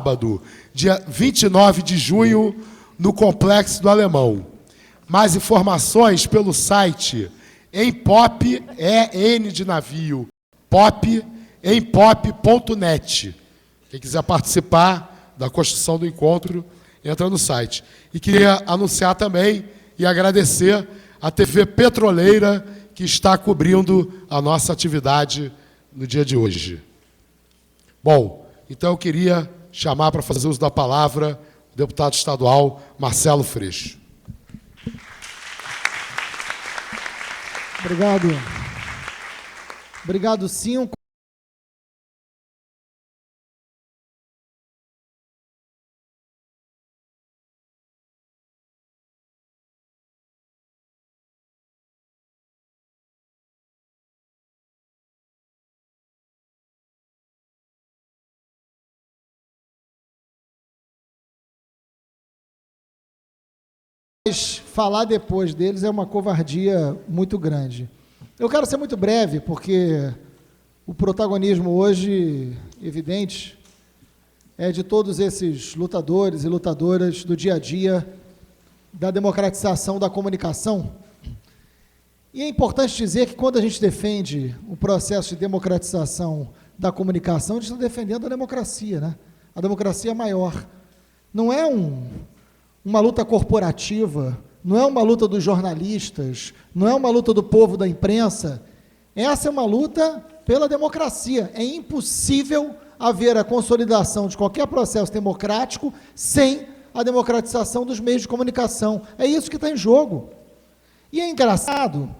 sábado, dia 29 de junho, no Complexo do Alemão. Mais informações pelo site empop, N de navio, empop.net. Quem quiser participar da construção do encontro, entra no site. E queria anunciar também e agradecer a TV Petroleira, que está cobrindo a nossa atividade no dia de hoje. Bom, então eu queria chamar para fazer uso da palavra o deputado estadual Marcelo Freixo. Obrigado. Obrigado, sim. Falar depois deles é uma covardia muito grande. Eu quero ser muito breve, porque o protagonismo hoje, evidente, é de todos esses lutadores e lutadoras do dia a dia da democratização da comunicação. E é importante dizer que quando a gente defende o processo de democratização da comunicação, a gente está defendendo a democracia, né? A democracia maior. Não é uma luta corporativa, não é uma luta dos jornalistas, não é uma luta do povo da imprensa. Essa é uma luta pela democracia. É impossível haver a consolidação de qualquer processo democrático sem a democratização dos meios de comunicação. É isso que está em jogo. E é engraçado,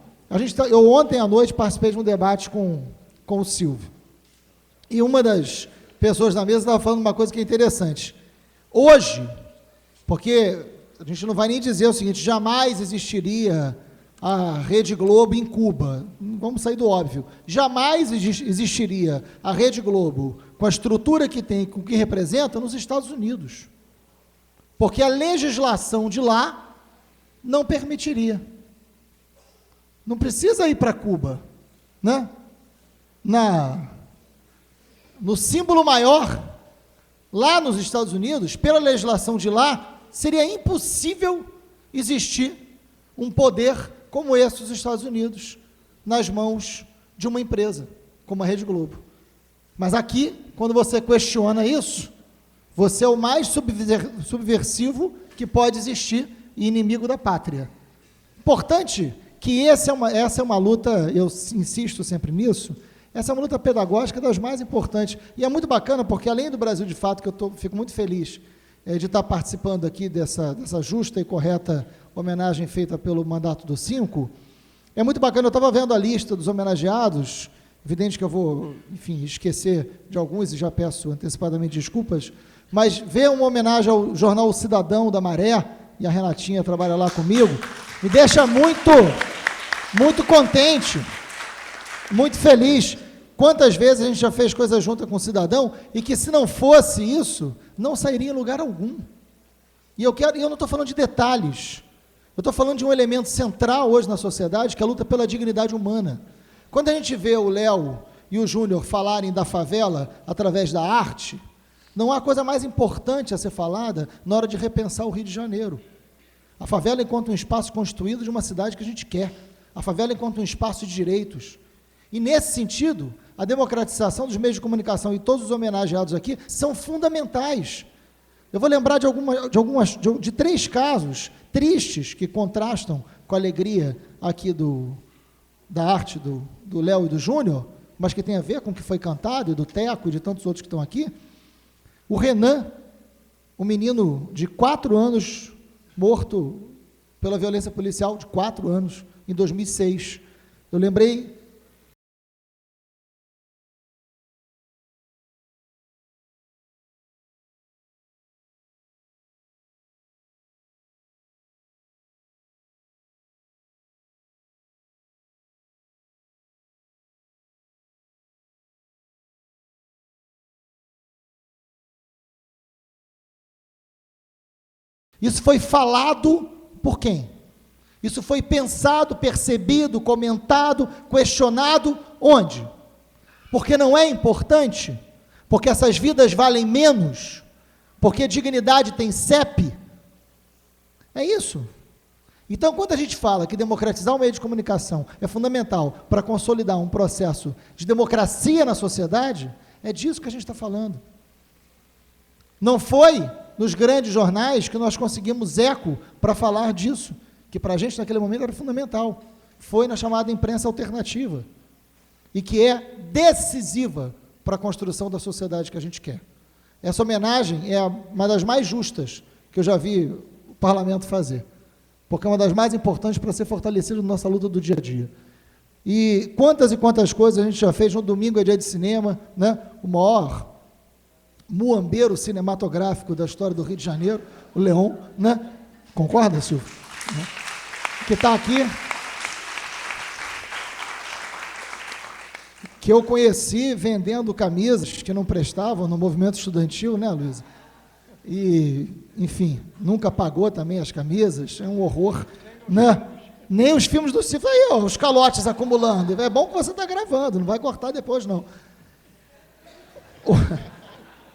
eu ontem à noite participei de um debate com o Silvio, e uma das pessoas na mesa estava falando uma coisa que é interessante. Hoje, porque a gente não vai nem dizer o seguinte, jamais existiria a Rede Globo em Cuba, vamos sair do óbvio, jamais existiria a Rede Globo com a estrutura que tem, com o que representa, nos Estados Unidos, porque a legislação de lá não permitiria. Não precisa ir para Cuba, né? No símbolo maior, lá nos Estados Unidos, pela legislação de lá, seria impossível existir um poder como esse dos Estados Unidos nas mãos de uma empresa, como a Rede Globo. Mas aqui, quando você questiona isso, você é o mais subversivo que pode existir e inimigo da pátria. Importante que essa é uma luta, eu insisto sempre nisso, essa é uma luta pedagógica das mais importantes. E é muito bacana, porque além do Brasil de Fato, que eu fico muito feliz de estar participando aqui dessa justa e correta homenagem feita pelo mandato do 5, é muito bacana, eu estava vendo a lista dos homenageados, evidente que eu vou, enfim, esquecer de alguns e já peço antecipadamente desculpas, mas ver uma homenagem ao jornal O Cidadão da Maré, e a Renatinha trabalha lá comigo, me deixa muito contente, muito feliz. Quantas vezes a gente já fez coisa junta com o Cidadão e que, se não fosse isso, não sairia em lugar algum. E eu não estou falando de detalhes, eu estou falando de um elemento central hoje na sociedade, que é a luta pela dignidade humana. Quando a gente vê o Léo e o Júnior falarem da favela através da arte, não há coisa mais importante a ser falada na hora de repensar o Rio de Janeiro. A favela enquanto um espaço constituído de uma cidade que a gente quer. A favela enquanto um espaço de direitos. E, nesse sentido, a democratização dos meios de comunicação e todos os homenageados aqui são fundamentais. Eu vou lembrar de 3 casos tristes que contrastam com a alegria aqui da arte do Léo e do Júnior, mas que tem a ver com o que foi cantado, e do Teco e de tantos outros que estão aqui. O Renan, um menino de 4 anos, morto pela violência policial, de 4 anos, em 2006. Eu lembrei Isso foi falado por quem? Isso foi pensado, percebido, comentado, questionado, onde? Porque não é importante? Porque essas vidas valem menos? Porque dignidade tem CEP. É isso. Então, quando a gente fala que democratizar o meio de comunicação é fundamental para consolidar um processo de democracia na sociedade, é disso que a gente está falando. Não foi nos grandes jornais que nós conseguimos eco para falar disso, que para a gente naquele momento era fundamental. Foi na chamada imprensa alternativa, e que é decisiva para a construção da sociedade que a gente quer. Essa homenagem é uma das mais justas que eu já vi o parlamento fazer, porque é uma das mais importantes para ser fortalecido na nossa luta do dia a dia. E quantas coisas a gente já fez. No domingo é dia de cinema, né? O maior muambeiro cinematográfico da história do Rio de Janeiro, o Leon, né? Concorda, Silvio? Né? Que está aqui, que eu conheci vendendo camisas que não prestavam no movimento estudantil, né, Luísa? E, enfim, nunca pagou também as camisas, é um horror, né? Nem os filmes do Cifra, aí, ó, os calotes acumulando. É bom que você está gravando, não vai cortar depois, não.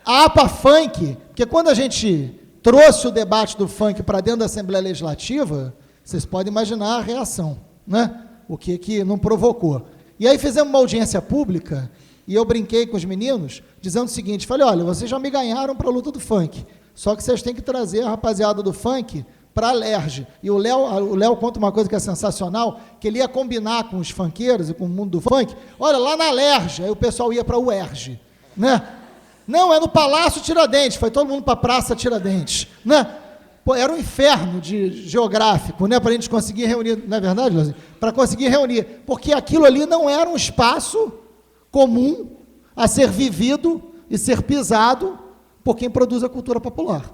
A APA Funk, porque quando a gente trouxe o debate do funk para dentro da Assembleia Legislativa, vocês podem imaginar a reação, né? O que não provocou. E aí fizemos uma audiência pública, e eu brinquei com os meninos, dizendo o seguinte, falei, olha, vocês já me ganharam para a luta do funk, só que vocês têm que trazer a rapaziada do funk para a LERJ. E o Léo conta uma coisa que é sensacional, que ele ia combinar com os funkeiros e com o mundo do funk, olha, lá na LERJ, aí o pessoal ia para o UERJ, né? Não, é no Palácio Tiradentes, foi todo mundo para a Praça Tiradentes, né? Pô, era um inferno geográfico, né, para a gente conseguir reunir, não é verdade, Leozinho? Para conseguir reunir, porque aquilo ali não era um espaço comum a ser vivido e ser pisado por quem produz a cultura popular.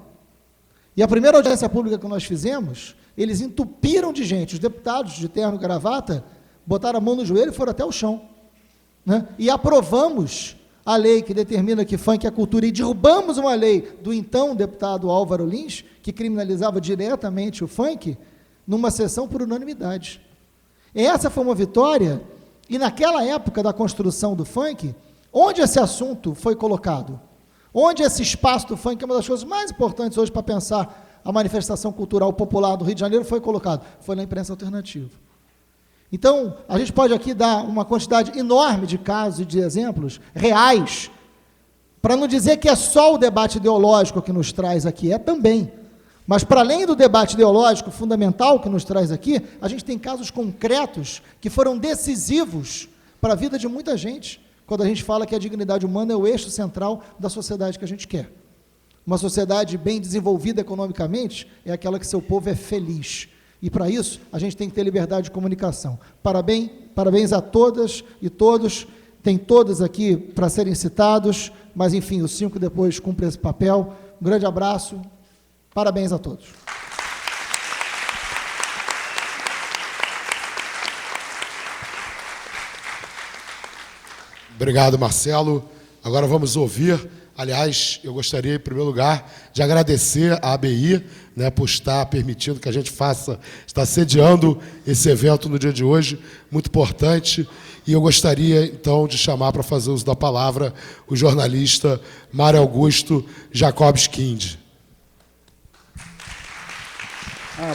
E a primeira audiência pública que nós fizemos, eles entupiram de gente, os deputados de terno e gravata botaram a mão no joelho e foram até o chão, né? E aprovamos a lei que determina que funk é cultura, e derrubamos uma lei do então deputado Álvaro Lins, que criminalizava diretamente o funk, numa sessão por unanimidade. Essa foi uma vitória, e naquela época da construção do funk, onde esse assunto foi colocado? Onde esse espaço do funk, que é uma das coisas mais importantes hoje para pensar a manifestação cultural popular do Rio de Janeiro, foi colocado? Foi na imprensa alternativa. Então, a gente pode aqui dar uma quantidade enorme de casos e de exemplos reais, para não dizer que é só o debate ideológico que nos traz aqui, é também. Mas, para além do debate ideológico fundamental que nos traz aqui, a gente tem casos concretos que foram decisivos para a vida de muita gente, quando a gente fala que a dignidade humana é o eixo central da sociedade que a gente quer. Uma sociedade bem desenvolvida economicamente é aquela que seu povo é feliz. E, para isso, a gente tem que ter liberdade de comunicação. Parabéns a todas e todos. Tem todos aqui para serem citados, mas, enfim, os 5 depois cumprem esse papel. Um grande abraço. Parabéns a todos. Obrigado, Marcelo. Agora vamos ouvir. Aliás, eu gostaria, em primeiro lugar, de agradecer à ABI, né, por estar permitindo que a gente está sediando esse evento no dia de hoje, muito importante. E eu gostaria, então, de chamar para fazer uso da palavra o jornalista Mário Augusto Jacobs Kind.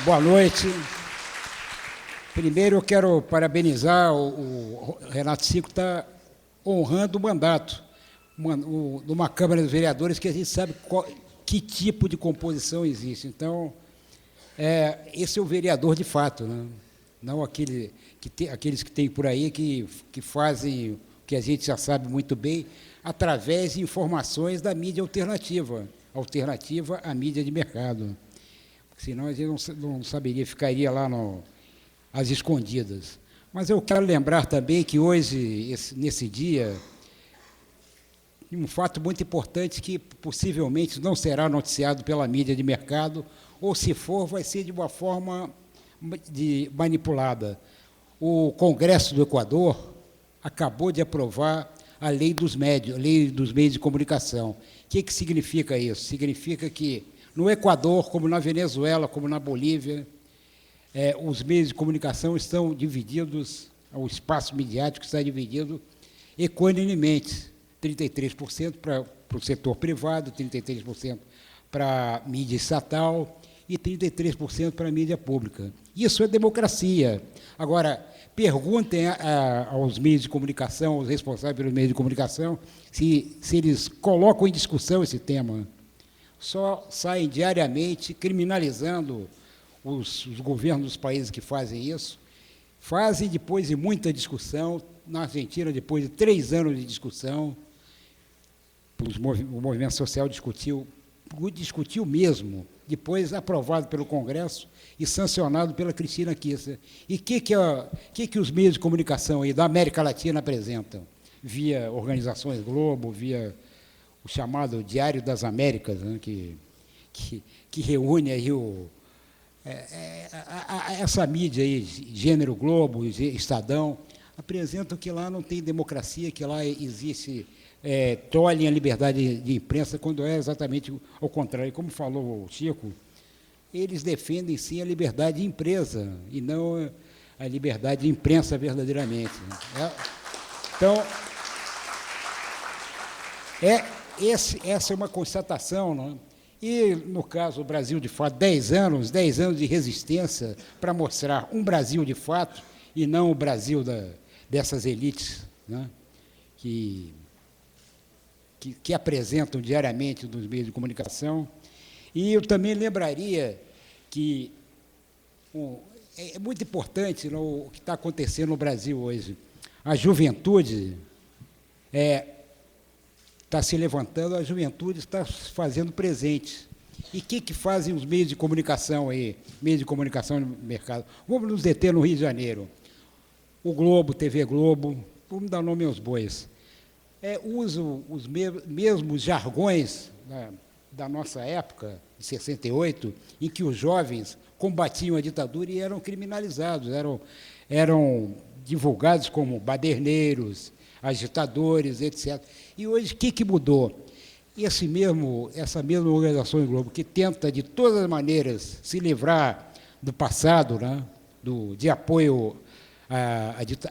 Boa noite. Primeiro, eu quero parabenizar o Renato Cinco, está honrando o mandato numa Câmara dos Vereadores que a gente sabe que tipo de composição existe. Então, esse é o vereador de fato, né? Não aqueles que tem por aí que fazem o que a gente já sabe muito bem, através de informações da mídia alternativa à mídia de mercado. Senão a gente não saberia, ficaria lá às escondidas. Mas eu quero lembrar também que hoje, nesse dia, um fato muito importante que possivelmente não será noticiado pela mídia de mercado, ou se for, vai ser de uma forma manipulada. O Congresso do Equador acabou de aprovar a lei dos meios de comunicação. O que significa isso? Significa que no Equador, como na Venezuela, como na Bolívia, os meios de comunicação estão divididos, o espaço midiático está dividido equanimemente, 33% para o setor privado, 33% para a mídia estatal e 33% para a mídia pública. Isso é democracia. Agora, perguntem aos meios de comunicação, aos responsáveis pelos meios de comunicação, se eles colocam em discussão esse tema. Só saem diariamente criminalizando os governos dos países que fazem isso. Fazem depois de muita discussão. Na Argentina, depois de 3 anos de discussão, o movimento social discutiu mesmo, depois aprovado pelo Congresso e sancionado pela Cristina Kirchner. E o que os meios de comunicação aí da América Latina apresentam? Via Organizações Globo, via o chamado Diário das Américas, né, que reúne aí essa mídia aí, Gênero Globo, Estadão, apresentam que lá não tem democracia, que lá existe, tolhem a liberdade de imprensa, quando é exatamente ao contrário. Como falou o Chico, eles defendem sim a liberdade de imprensa, e não a liberdade de imprensa verdadeiramente. Então, essa é uma constatação, não? E, no caso, o Brasil, de fato, 10 anos de resistência para mostrar um Brasil de fato e não o Brasil dessas elites, né, que apresentam diariamente nos meios de comunicação. E eu também lembraria que é muito importante o que está acontecendo no Brasil hoje. A juventude está se levantando, a juventude está se fazendo presente. E o que fazem os meios de comunicação aí, meios de comunicação no mercado? Vamos nos deter no Rio de Janeiro. O Globo, TV Globo, vamos dar nome aos bois, usam os mesmos jargões da nossa época, de 68, em que os jovens combatiam a ditadura e eram criminalizados, eram divulgados como baderneiros, agitadores, etc. E hoje, o que mudou? Essa mesma organização do Globo, que tenta, de todas as maneiras, se livrar do passado, né, de apoio,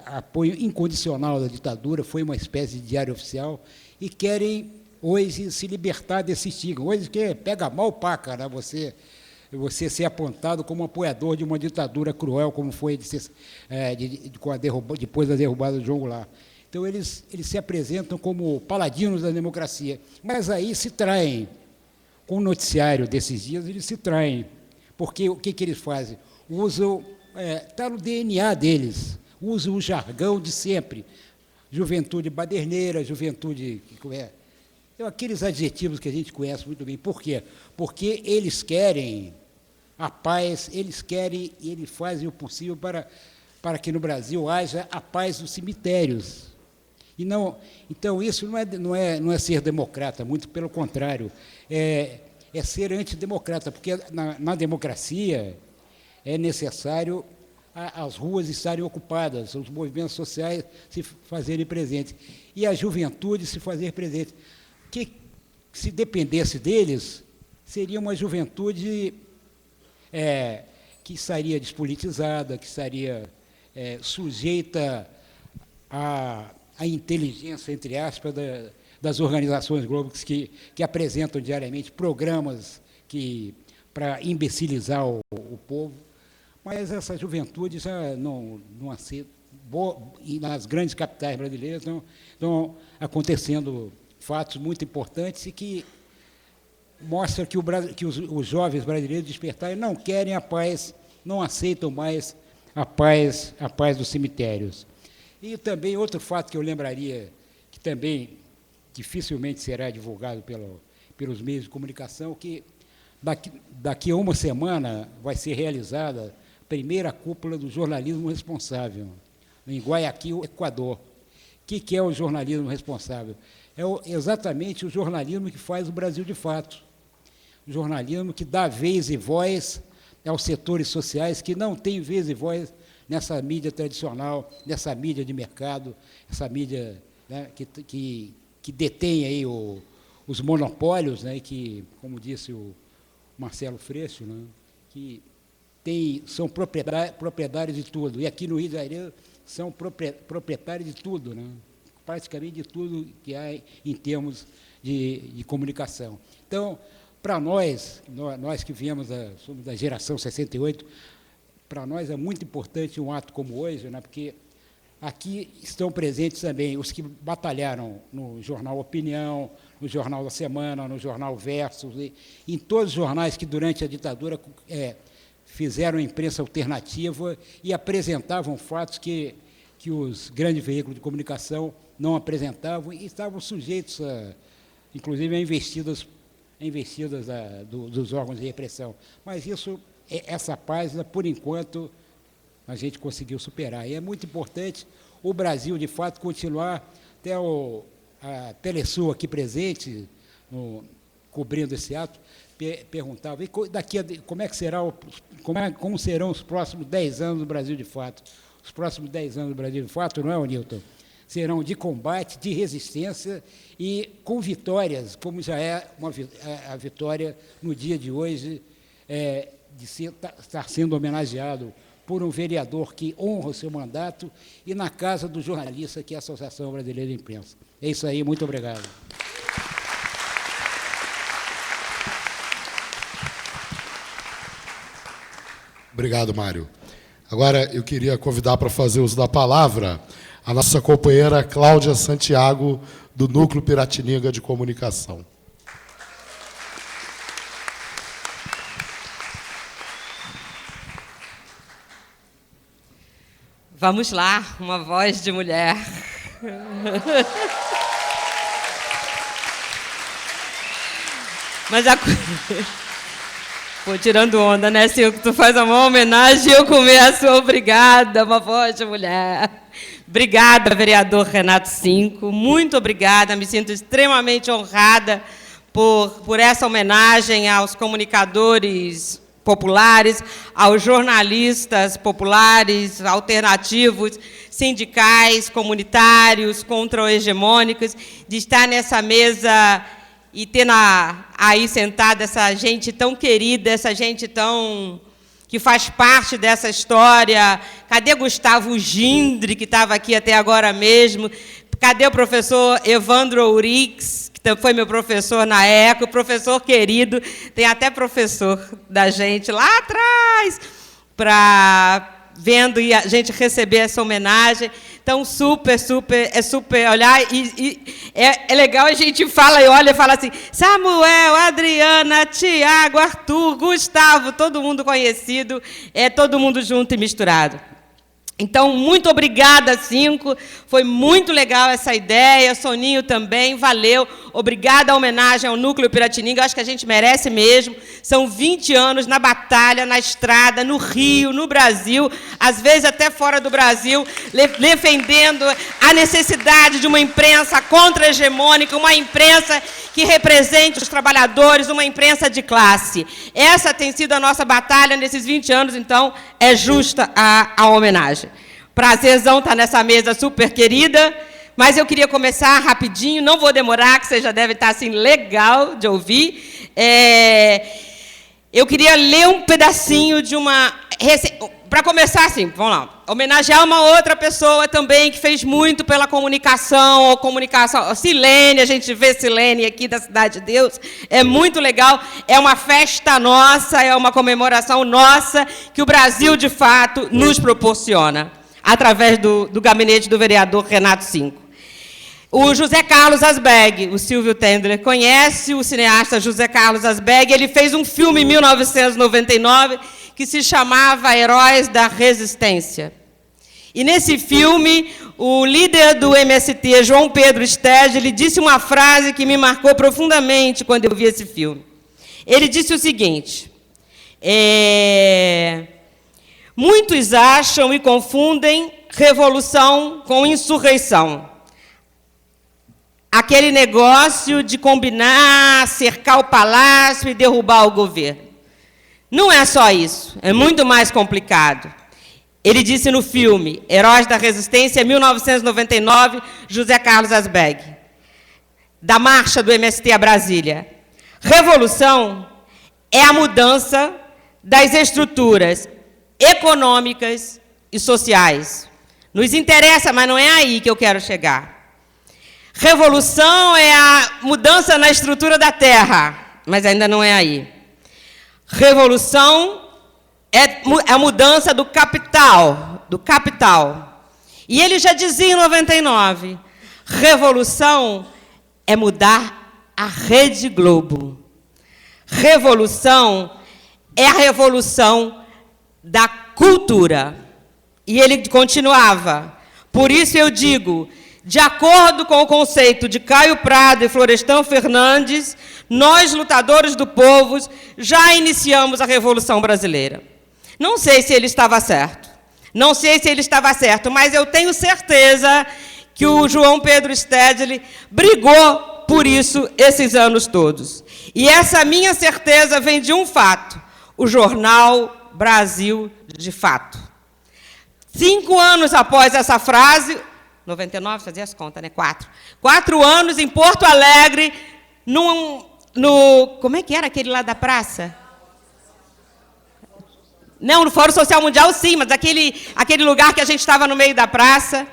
apoio incondicional da ditadura, foi uma espécie de diário oficial, e querem, hoje, se libertar desse estigma. Hoje, pega mal paca, né, você ser apontado como apoiador de uma ditadura cruel, como foi depois da derrubada do João Goulart. Então, eles se apresentam como paladinos da democracia, mas aí se traem. Com o noticiário desses dias, eles se traem, porque o que eles fazem? Usam, está no DNA deles, usam o jargão de sempre, juventude baderneira, juventude... aqueles adjetivos que a gente conhece muito bem. Por quê? Porque eles querem a paz, eles fazem o possível para que no Brasil haja a paz dos cemitérios. Então, isso não é ser democrata, muito pelo contrário, é ser antidemocrata, porque na democracia é necessário as ruas estarem ocupadas, os movimentos sociais se fazerem presentes, e a juventude se fazer presente. Que, se dependesse deles, seria uma juventude que estaria despolitizada, que estaria sujeita a inteligência, entre aspas, das organizações Globo que apresentam diariamente programas para imbecilizar o povo, mas essa juventude já não aceita, e nas grandes capitais brasileiras estão acontecendo fatos muito importantes e que mostram que os jovens brasileiros despertaram e não querem a paz, não aceitam mais a paz dos cemitérios. E também outro fato que eu lembraria, que também dificilmente será divulgado pelos meios de comunicação, que daqui a uma semana vai ser realizada a primeira cúpula do jornalismo responsável, em Guayaquil, Equador. O que é o jornalismo responsável? É exatamente o jornalismo que faz o Brasil de fato. O jornalismo que dá vez e voz aos setores sociais que não têm vez e voz nessa mídia tradicional, nessa mídia de mercado, essa mídia, né, que detém aí os monopólios, né, que, como disse o Marcelo Freixo, né, que são proprietários de tudo. E aqui no Rio de Janeiro são proprietários de tudo, né, praticamente de tudo que há em termos de comunicação. Então, para nós que viemos somos da geração 68, para nós é muito importante um ato como hoje, né, porque aqui estão presentes também os que batalharam no jornal Opinião, no Jornal da Semana, no Jornal Versus, em todos os jornais que, durante a ditadura, fizeram imprensa alternativa e apresentavam fatos que os grandes veículos de comunicação não apresentavam e estavam sujeitos, inclusive, a investidas dos órgãos de repressão. Mas essa página, por enquanto, a gente conseguiu superar. E é muito importante o Brasil, de fato, continuar. Até a Telesul aqui presente, cobrindo esse ato, perguntava, e como serão os próximos 10 anos do Brasil de fato? Os próximos 10 anos do Brasil de fato, não é, Newton? Serão de combate, de resistência e com vitórias, como já é a vitória no dia de hoje, de estar sendo homenageado por um vereador que honra o seu mandato e na casa do jornalista, que é a Associação Brasileira de Imprensa. É isso aí, muito obrigado. Obrigado, Mário. Agora, eu queria convidar para fazer uso da palavra a nossa companheira Cláudia Santiago, do Núcleo Piratininga de Comunicação. Vamos lá, uma voz de mulher. Mas Pô, tirando onda, né, Silvio? Tu faz uma homenagem e eu começo. Obrigada, uma voz de mulher. Obrigada, vereador Renato Cinco. Muito obrigada, me sinto extremamente honrada por essa homenagem aos comunicadores populares, aos jornalistas populares, alternativos, sindicais, comunitários, contra-hegemônicos, de estar nessa mesa e ter aí sentada essa gente tão querida, essa gente tão que faz parte dessa história. Cadê Gustavo Gindre, que estava aqui até agora mesmo? Cadê o professor Evandro Ourix, que foi meu professor na ECO, professor querido, tem até professor da gente lá atrás, vendo e a gente receber essa homenagem. Então, super, olhar, é legal, a gente fala e olha e fala assim, Samuel, Adriana, Tiago, Arthur, Gustavo, todo mundo conhecido, todo mundo junto e misturado. Então, muito obrigada, Cinco, foi muito legal essa ideia, Soninho também, valeu, obrigada a homenagem ao Núcleo Piratininga, acho que a gente merece mesmo, são 20 anos na batalha, na estrada, no Rio, no Brasil, às vezes até fora do Brasil, defendendo a necessidade de uma imprensa contra-hegemônica, uma imprensa que represente os trabalhadores, uma imprensa de classe. Essa tem sido a nossa batalha nesses 20 anos, então é justa a homenagem. Prazerzão estar nessa mesa super querida, mas eu queria começar rapidinho, não vou demorar, que você já deve estar assim legal de ouvir. Eu queria ler um pedacinho de uma... Para começar, assim, vamos lá, homenagear uma outra pessoa também que fez muito pela comunicação, a Silene, a gente vê Silene aqui da Cidade de Deus, é muito legal, é uma festa nossa, é uma comemoração nossa, que o Brasil, de fato, nos proporciona, através do gabinete do vereador Renato Cinco. O José Carlos Asbeg, o Silvio Tendler conhece o cineasta José Carlos Asbeg, ele fez um filme em 1999, que se chamava Heróis da Resistência. E nesse filme, o líder do MST, João Pedro Stege, ele disse uma frase que me marcou profundamente quando eu vi esse filme. Ele disse o seguinte, muitos acham e confundem revolução com insurreição. Aquele negócio de combinar, cercar o palácio e derrubar o governo. Não é só isso, é muito mais complicado. Ele disse no filme Heróis da Resistência, 1999, José Carlos Asbeg, da marcha do MST a Brasília. Revolução é a mudança das estruturas econômicas e sociais. Nos interessa, mas não é aí que eu quero chegar. Revolução é a mudança na estrutura da terra. mas ainda não é aí. Revolução é a mudança do capital, E ele já dizia em 99, revolução é mudar a Rede Globo. Revolução é a revolução da cultura. E ele continuava, por isso eu digo, de acordo com o conceito de Caio Prado e Florestan Fernandes, nós, lutadores do povo, já iniciamos a Revolução Brasileira. Não sei se ele estava certo. Mas eu tenho certeza que o João Pedro Stedley brigou por isso esses anos todos. E essa minha certeza vem de um fato, o jornal Brasil de Fato. 5 anos após essa frase, 99, fazia as contas, né? 4 anos em Porto Alegre, como é que era aquele lá da praça? Não, no Fórum Social Mundial, sim, mas aquele lugar que a gente estava no meio da praça.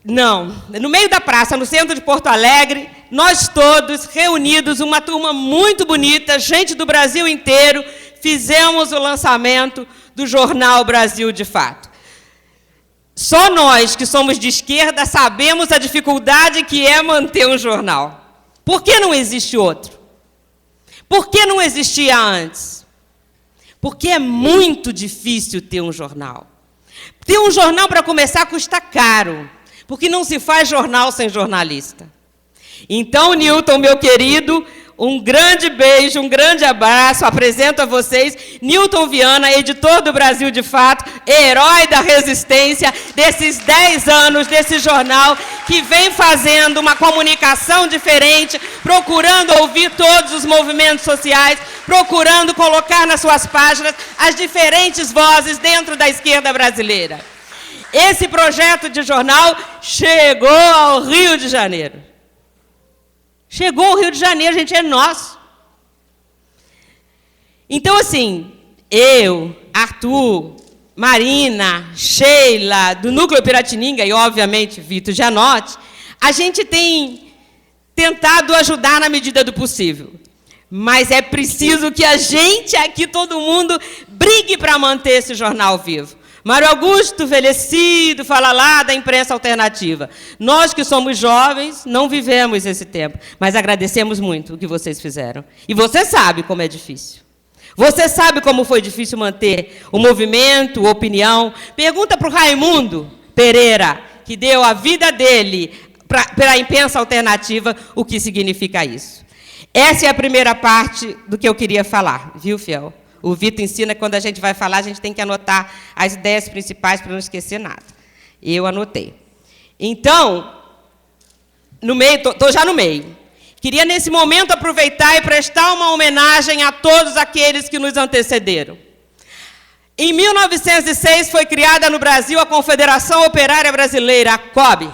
Não, no meio da praça, no centro de Porto Alegre, nós todos reunidos, uma turma muito bonita, gente do Brasil inteiro, fizemos o lançamento do jornal Brasil de Fato. Só nós, que somos de esquerda, sabemos a dificuldade que é manter um jornal. Por que não existe outro? Por que não existia antes? Porque é muito difícil ter um jornal. Ter um jornal, para começar, custa caro, porque não se faz jornal sem jornalista. Então, Newton, meu querido, um grande beijo, um grande abraço, apresento a vocês Newton Viana, editor do Brasil de Fato, herói da resistência desses 10 anos desse jornal, que vem fazendo uma comunicação diferente, procurando ouvir todos os movimentos sociais, procurando colocar nas suas páginas as diferentes vozes dentro da esquerda brasileira. Esse projeto de jornal chegou ao Rio de Janeiro. Chegou ao Rio de Janeiro, gente, é nosso. Então, assim, eu, Arthur, Marina, Sheila, do Núcleo Piratininga e, obviamente, Vitor Gianotti, a gente tem tentado ajudar na medida do possível. Mas é preciso que a gente aqui, todo mundo, brigue para manter esse jornal vivo. Mário Augusto, envelhecido, fala lá da imprensa alternativa. Nós que somos jovens, não vivemos esse tempo, mas agradecemos muito o que vocês fizeram. E você sabe como é difícil. Você sabe como foi difícil manter o movimento, a opinião. Pergunta para o Raimundo Pereira, que deu a vida dele para a imprensa alternativa, o que significa isso. Essa é a primeira parte do que eu queria falar, viu, Fiel? O Vitor ensina que quando a gente vai falar, a gente tem que anotar as ideias principais para não esquecer nada. Eu anotei. Então, estou já no meio. Queria, nesse momento, aproveitar e prestar uma homenagem a todos aqueles que nos antecederam. Em 1906, foi criada no Brasil a Confederação Operária Brasileira, a COB.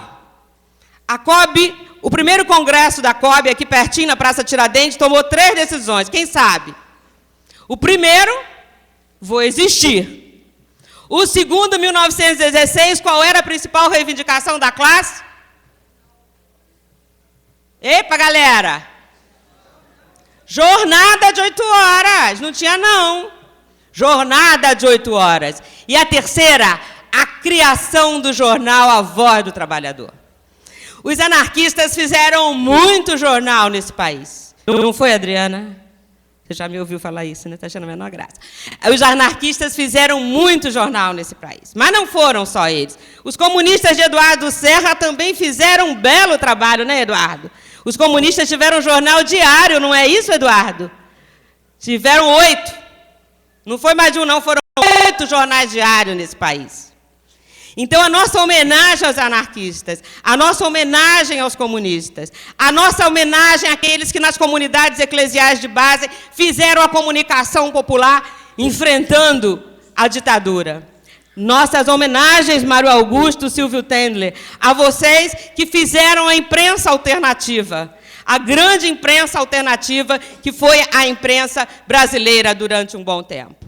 A COB, o primeiro congresso da COB, aqui pertinho, na Praça Tiradentes, tomou 3 decisões. Quem sabe? O primeiro, vou existir. O segundo, 1916, qual era a principal reivindicação da classe? Epa, galera! Jornada de 8 horas. Não tinha, não. Jornada de 8 horas. E a terceira, a criação do jornal A Voz do Trabalhador. Os anarquistas fizeram muito jornal nesse país. Não foi, Adriana? Você já me ouviu falar isso, né? Está achando a menor graça. Os anarquistas fizeram muito jornal nesse país. Mas não foram só eles. Os comunistas de Eduardo Serra também fizeram um belo trabalho, né, Eduardo? Os comunistas tiveram um jornal diário, não é isso, Eduardo? Tiveram 8. Não foi mais de um, não. Foram 8 jornais diários nesse país. Então, a nossa homenagem aos anarquistas, a nossa homenagem aos comunistas, a nossa homenagem àqueles que nas comunidades eclesiais de base fizeram a comunicação popular enfrentando a ditadura. Nossas homenagens, Mário Augusto, Silvio Tendler, a vocês que fizeram a imprensa alternativa, a grande imprensa alternativa que foi a imprensa brasileira durante um bom tempo.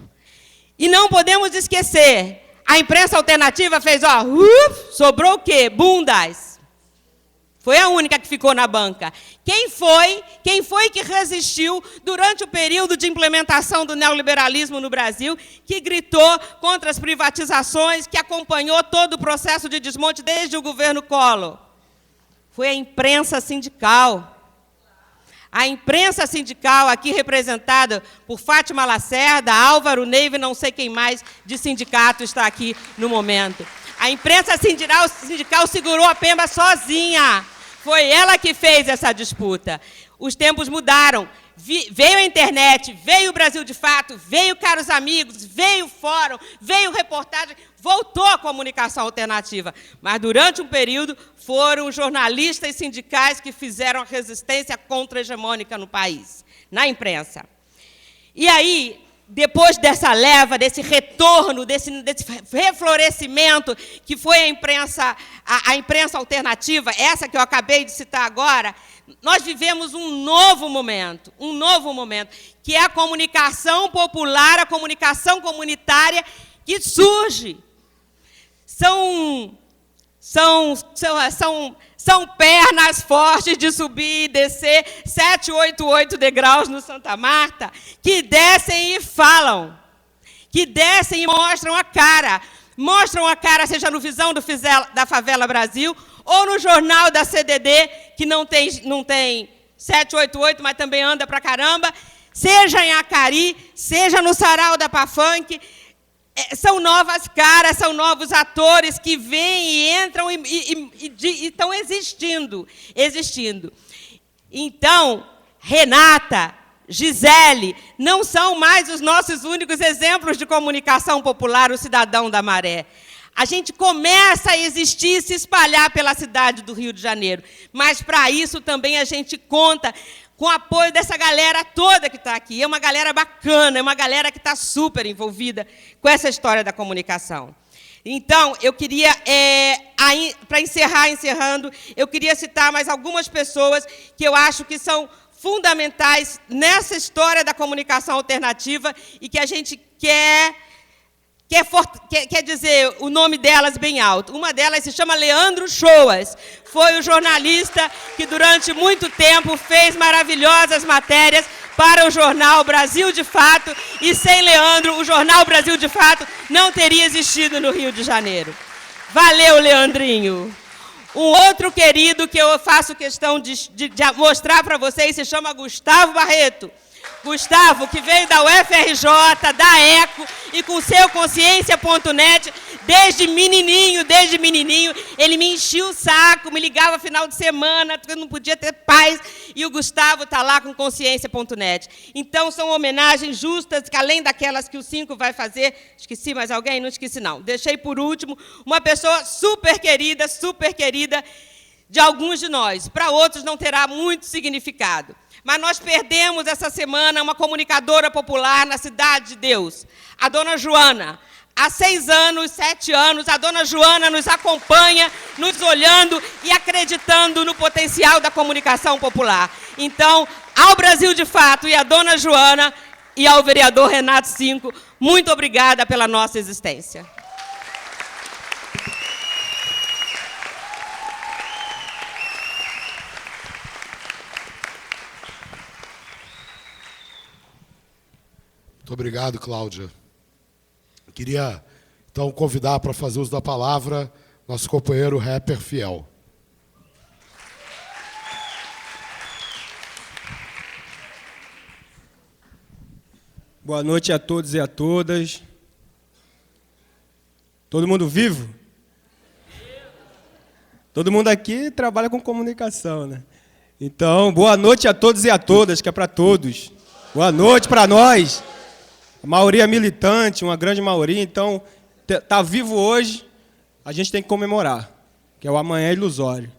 E não podemos esquecer, a imprensa alternativa fez, sobrou o quê? Bundas. Foi a única que ficou na banca. Quem foi que resistiu durante o período de implementação do neoliberalismo no Brasil, que gritou contra as privatizações, que acompanhou todo o processo de desmonte desde o governo Collor? Foi a imprensa sindical. A imprensa sindical, aqui representada por Fátima Lacerda, Álvaro Neiva e não sei quem mais de sindicato está aqui no momento. A imprensa sindical segurou a pemba sozinha. Foi ela que fez essa disputa. Os tempos mudaram. Veio a internet, veio o Brasil de Fato, veio Caros Amigos, veio o Fórum, veio reportagem, voltou a comunicação alternativa. Mas, durante um período, foram os jornalistas sindicais que fizeram a resistência contra-hegemônica no país, na imprensa. E aí, depois dessa leva, desse retorno, desse reflorescimento, que foi a imprensa alternativa, essa que eu acabei de citar agora, nós vivemos um novo momento, que é a comunicação popular, a comunicação comunitária que surge. São pernas fortes de subir e descer 788 degraus no Santa Marta, que descem e falam, que descem e mostram a cara, seja no Visão da Favela Brasil, ou no jornal da CDD, que não tem 788, mas também anda pra caramba, seja em Acari, seja no Sarau da Pafunk. São novas caras, são novos atores que vêm e entram e estão existindo. Então, Renata, Gisele, não são mais os nossos únicos exemplos de comunicação popular, o Cidadão da Maré. A gente começa a existir e se espalhar pela cidade do Rio de Janeiro. Mas, para isso, também a gente conta com o apoio dessa galera toda que está aqui. É uma galera bacana, é uma galera que está super envolvida com essa história da comunicação. Então, eu queria, para encerrando, eu queria citar mais algumas pessoas que eu acho que são fundamentais nessa história da comunicação alternativa e que a gente quer dizer o nome delas bem alto. Uma delas se chama Leandro Shoas. Foi o jornalista que, durante muito tempo, fez maravilhosas matérias para o jornal Brasil de Fato, e sem Leandro, o jornal Brasil de Fato não teria existido no Rio de Janeiro. Valeu, Leandrinho! Um outro querido que eu faço questão de mostrar para vocês se chama Gustavo Barreto. Gustavo, que veio da UFRJ, da ECO, e com seu Consciência.net, desde menininho, ele me enchia o saco, me ligava final de semana, eu não podia ter paz, e o Gustavo está lá com Consciência.net. Então, são homenagens justas, que além daquelas que o 5 vai fazer, esqueci mais alguém? Não esqueci, não. Deixei por último uma pessoa super querida de alguns de nós. Para outros não terá muito significado. Mas nós perdemos essa semana uma comunicadora popular na Cidade de Deus, a dona Joana. Há 7 anos, a dona Joana nos acompanha, nos olhando e acreditando no potencial da comunicação popular. Então, ao Brasil de Fato e à dona Joana e ao vereador Renato Cinco, muito obrigada pela nossa existência. Muito obrigado, Cláudia. Queria, então, convidar para fazer uso da palavra nosso companheiro rapper Fiel. Boa noite a todos e a todas. Todo mundo vivo? Todo mundo aqui trabalha com comunicação, né? Então, boa noite a todos e a todas, que é para todos. Boa noite para nós. A maioria militante, uma grande maioria, então, tá vivo hoje, a gente tem que comemorar, que é o amanhã ilusório.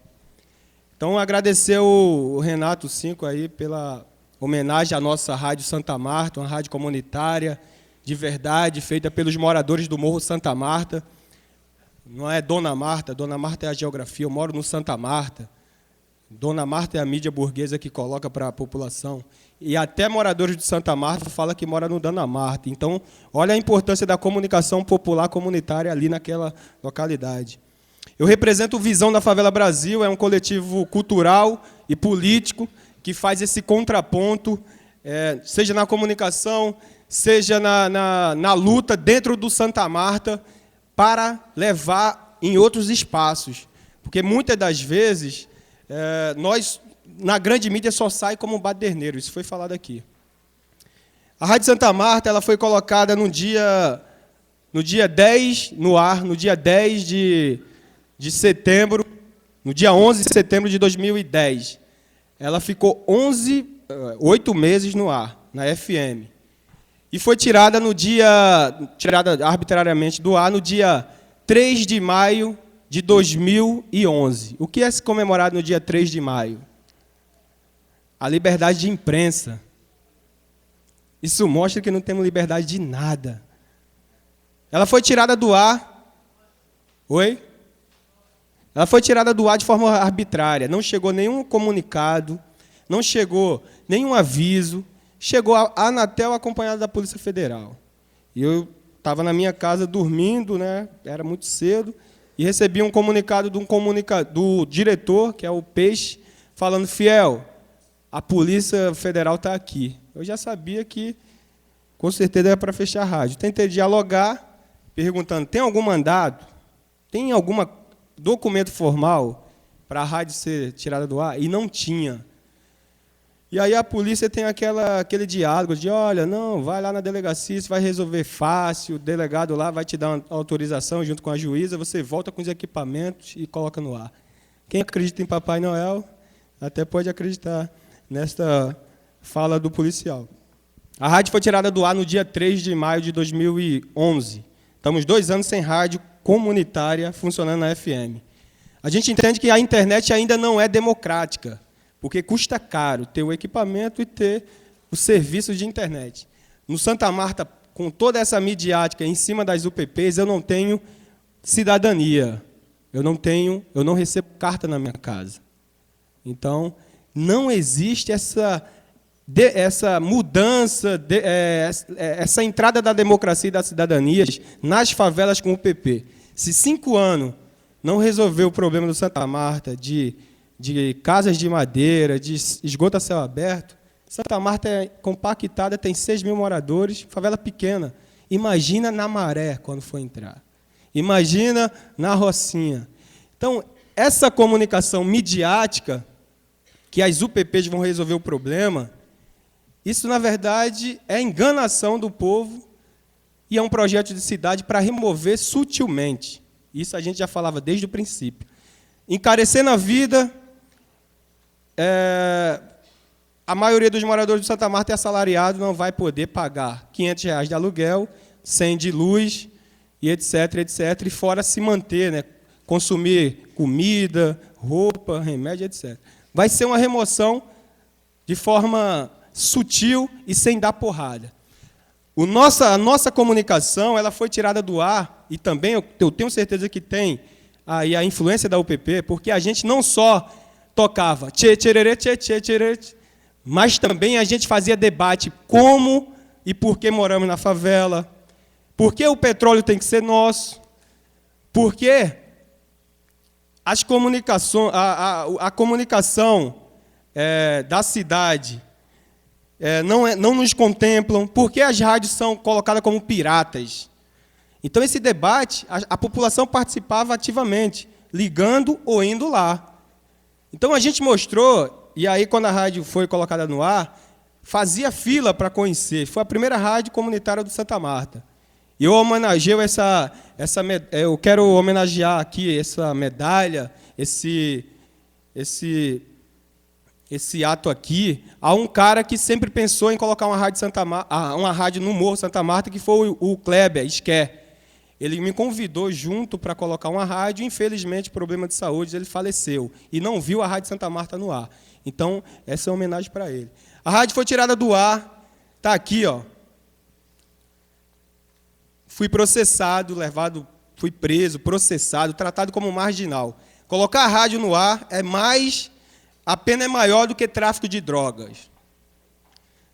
Então, agradecer o Renato Cinco aí pela homenagem à nossa Rádio Santa Marta, uma rádio comunitária, de verdade, feita pelos moradores do Morro Santa Marta. Não é Dona Marta é a geografia, eu moro no Santa Marta. Dona Marta é a mídia burguesa que coloca para a população. E até moradores de Santa Marta falam que mora no Dona Marta. Então, olha a importância da comunicação popular comunitária ali naquela localidade. Eu represento o Visão da Favela Brasil, é um coletivo cultural e político que faz esse contraponto, seja na comunicação, seja na luta dentro do Santa Marta, para levar em outros espaços. Porque muitas das vezes, nós, na grande mídia, só sai como baderneiro, isso foi falado aqui. A Rádio Santa Marta ela foi colocada no dia 10 no ar, no dia 10 de setembro, no dia 11 de setembro de 2010. Ela ficou 8 meses no ar, na FM. E foi tirada arbitrariamente do ar no dia 3 de maio de 2011. O que é se comemorado no dia 3 de maio? A liberdade de imprensa. Isso mostra que não temos liberdade de nada. Ela foi tirada do ar. Oi? Ela foi tirada do ar de forma arbitrária. Não chegou nenhum comunicado, não chegou nenhum aviso. Chegou a Anatel acompanhada da Polícia Federal. E eu estava na minha casa dormindo, né? Era muito cedo, e recebi um comunicado do diretor, que é o Peixe, falando: Fiel, a Polícia Federal está aqui. Eu já sabia que, com certeza, era para fechar a rádio. Tentei dialogar, perguntando: tem algum mandado? Tem algum documento formal para a rádio ser tirada do ar? E não tinha. E aí a polícia tem aquele diálogo de: olha, não, vai lá na delegacia, isso vai resolver fácil, o delegado lá vai te dar uma autorização junto com a juíza, você volta com os equipamentos e coloca no ar. Quem acredita em Papai Noel até pode acreditar nesta fala do policial. A rádio foi tirada do ar no dia 3 de maio de 2011. Estamos 2 anos sem rádio comunitária funcionando na FM. A gente entende que a internet ainda não é democrática, porque custa caro ter o equipamento e ter o serviço de internet. No Santa Marta, com toda essa midiática em cima das UPPs, eu não tenho cidadania. Eu não recebo carta na minha casa. Então, não existe essa mudança, essa entrada da democracia e da cidadania nas favelas com o UPP. Se 5 anos não resolveu o problema do Santa Marta, de casas de madeira, de esgoto a céu aberto, Santa Marta é compactada, tem 6 mil moradores, favela pequena. Imagina na Maré, quando for entrar. Imagina na Rocinha. Então, essa comunicação midiática, que as UPPs vão resolver o problema, isso, na verdade, é enganação do povo e é um projeto de cidade para remover sutilmente. Isso a gente já falava desde o princípio. Encarecendo a vida, a maioria dos moradores de Santa Marta é assalariado, não vai poder pagar R$500 de aluguel, 100 de luz, e etc., e fora se manter, né, consumir comida, roupa, remédio, etc. Vai ser uma remoção de forma sutil e sem dar porrada. A nossa comunicação ela foi tirada do ar, e também eu tenho certeza que tem aí a influência da UPP, porque a gente não só tocava tchê, tchererê, tchê, tchê, tchererê, mas também a gente fazia debate como e por que moramos na favela, por que o petróleo tem que ser nosso, por que a comunicação da cidade não nos contemplam, por que as rádios são colocadas como piratas. Então, esse debate, a população participava ativamente, ligando ou indo lá. Então, a gente mostrou, e aí, quando a rádio foi colocada no ar, fazia fila para conhecer. Foi a primeira rádio comunitária do Santa Marta. E eu homenageio eu quero homenagear aqui essa medalha, esse ato aqui, a um cara que sempre pensou em colocar uma rádio no Morro Santa Marta, que foi o Kleber Esquer. Ele me convidou junto para colocar uma rádio, infelizmente, problema de saúde, ele faleceu. E não viu a Rádio Santa Marta no ar. Então, essa é uma homenagem para ele. A rádio foi tirada do ar, está aqui, ó. Fui processado, fui preso, processado, tratado como marginal. Colocar a rádio no ar a pena é maior do que tráfico de drogas.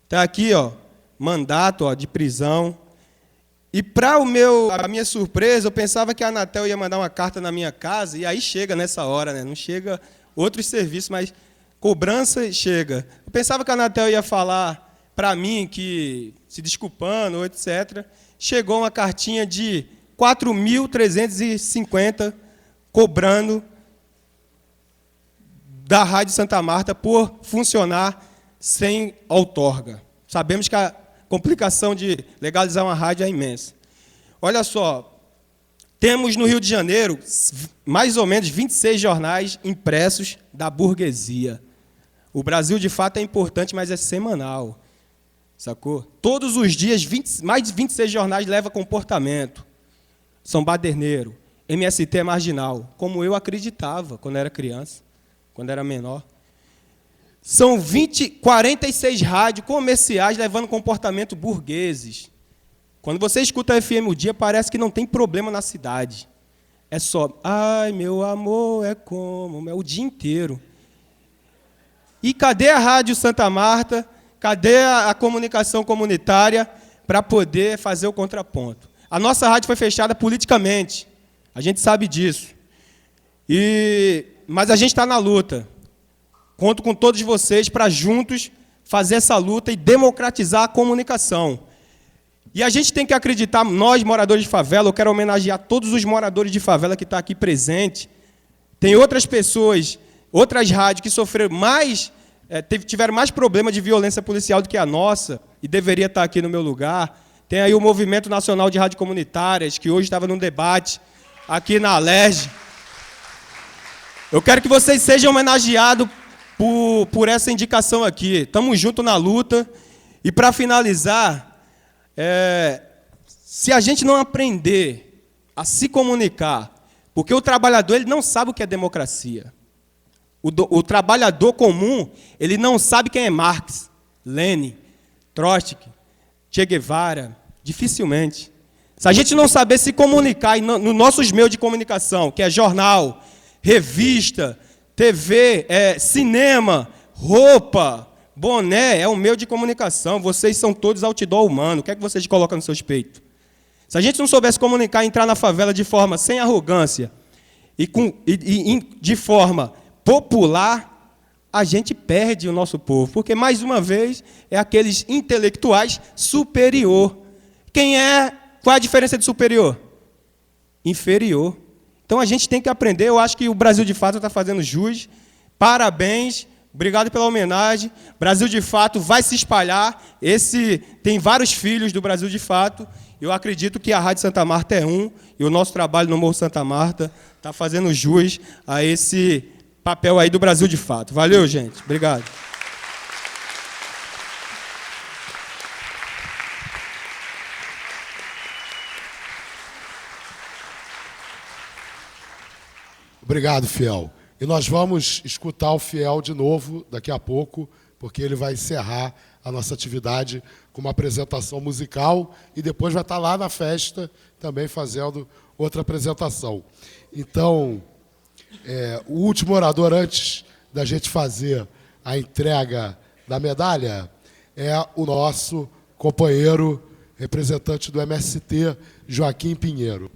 Está aqui, ó, mandato de prisão. E para a minha surpresa, eu pensava que a Anatel ia mandar uma carta na minha casa, e aí chega nessa hora, né? Não chega outros serviços, mas cobrança chega. Eu pensava que a Anatel ia falar para mim que, se desculpando, etc. Chegou uma cartinha de 4.350 cobrando da Rádio Santa Marta por funcionar sem outorga. Sabemos que a complicação de legalizar uma rádio é imensa. Olha só, temos no Rio de Janeiro mais ou menos 26 jornais impressos da burguesia. O Brasil, de fato, é importante, mas é semanal. Sacou? Todos os dias, mais de 26 jornais levam comportamento. São Baderneiro, MST é marginal, como eu acreditava quando era criança, quando era menor. São 46 rádios comerciais levando comportamento burgueses. Quando você escuta a FM o dia, parece que não tem problema na cidade. É só, ai, meu amor, é como, é o dia inteiro. E cadê a Rádio Santa Marta? Cadê a comunicação comunitária para poder fazer o contraponto? A nossa rádio foi fechada politicamente, a gente sabe disso. Mas a gente está na luta. Conto com todos vocês para juntos fazer essa luta e democratizar a comunicação. E a gente tem que acreditar, nós, moradores de favela, eu quero homenagear todos os moradores de favela que estão aqui presentes. Tem outras pessoas, outras rádios que sofreram mais, tiveram mais problema de violência policial do que a nossa, e deveria estar aqui no meu lugar. Tem aí o Movimento Nacional de Rádio Comunitárias, que hoje estava num debate aqui na Alerj. Eu quero que vocês sejam homenageados por essa indicação aqui. Estamos juntos na luta. E, para finalizar, se a gente não aprender a se comunicar, porque o trabalhador ele não sabe o que é democracia. O trabalhador comum ele não sabe quem é Marx, Lenin, Trotsky, Che Guevara, dificilmente. Se a gente não saber se comunicar nos nossos meios de comunicação, que é jornal, revista, TV, cinema, roupa, boné, é um meio de comunicação. Vocês são todos outdoor humano. O que é que vocês colocam nos seus peitos? Se a gente não soubesse comunicar, entrar na favela de forma sem arrogância e de forma popular, a gente perde o nosso povo. Porque, mais uma vez, é aqueles intelectuais superior. Qual é a diferença de superior? Inferior. Então, a gente tem que aprender. Eu acho que o Brasil, de fato, está fazendo jus. Parabéns. Obrigado pela homenagem. Brasil, de fato, vai se espalhar. Tem vários filhos do Brasil, de fato. Eu acredito que a Rádio Santa Marta é um. E o nosso trabalho no Morro Santa Marta está fazendo jus a esse papel aí do Brasil, de fato. Valeu, gente. Obrigado. Obrigado, Fiel. E nós vamos escutar o Fiel de novo daqui a pouco, porque ele vai encerrar a nossa atividade com uma apresentação musical e depois vai estar lá na festa também fazendo outra apresentação. Então, o último orador, antes da gente fazer a entrega da medalha, é o nosso companheiro, representante do MST, Joaquim Pinheiro.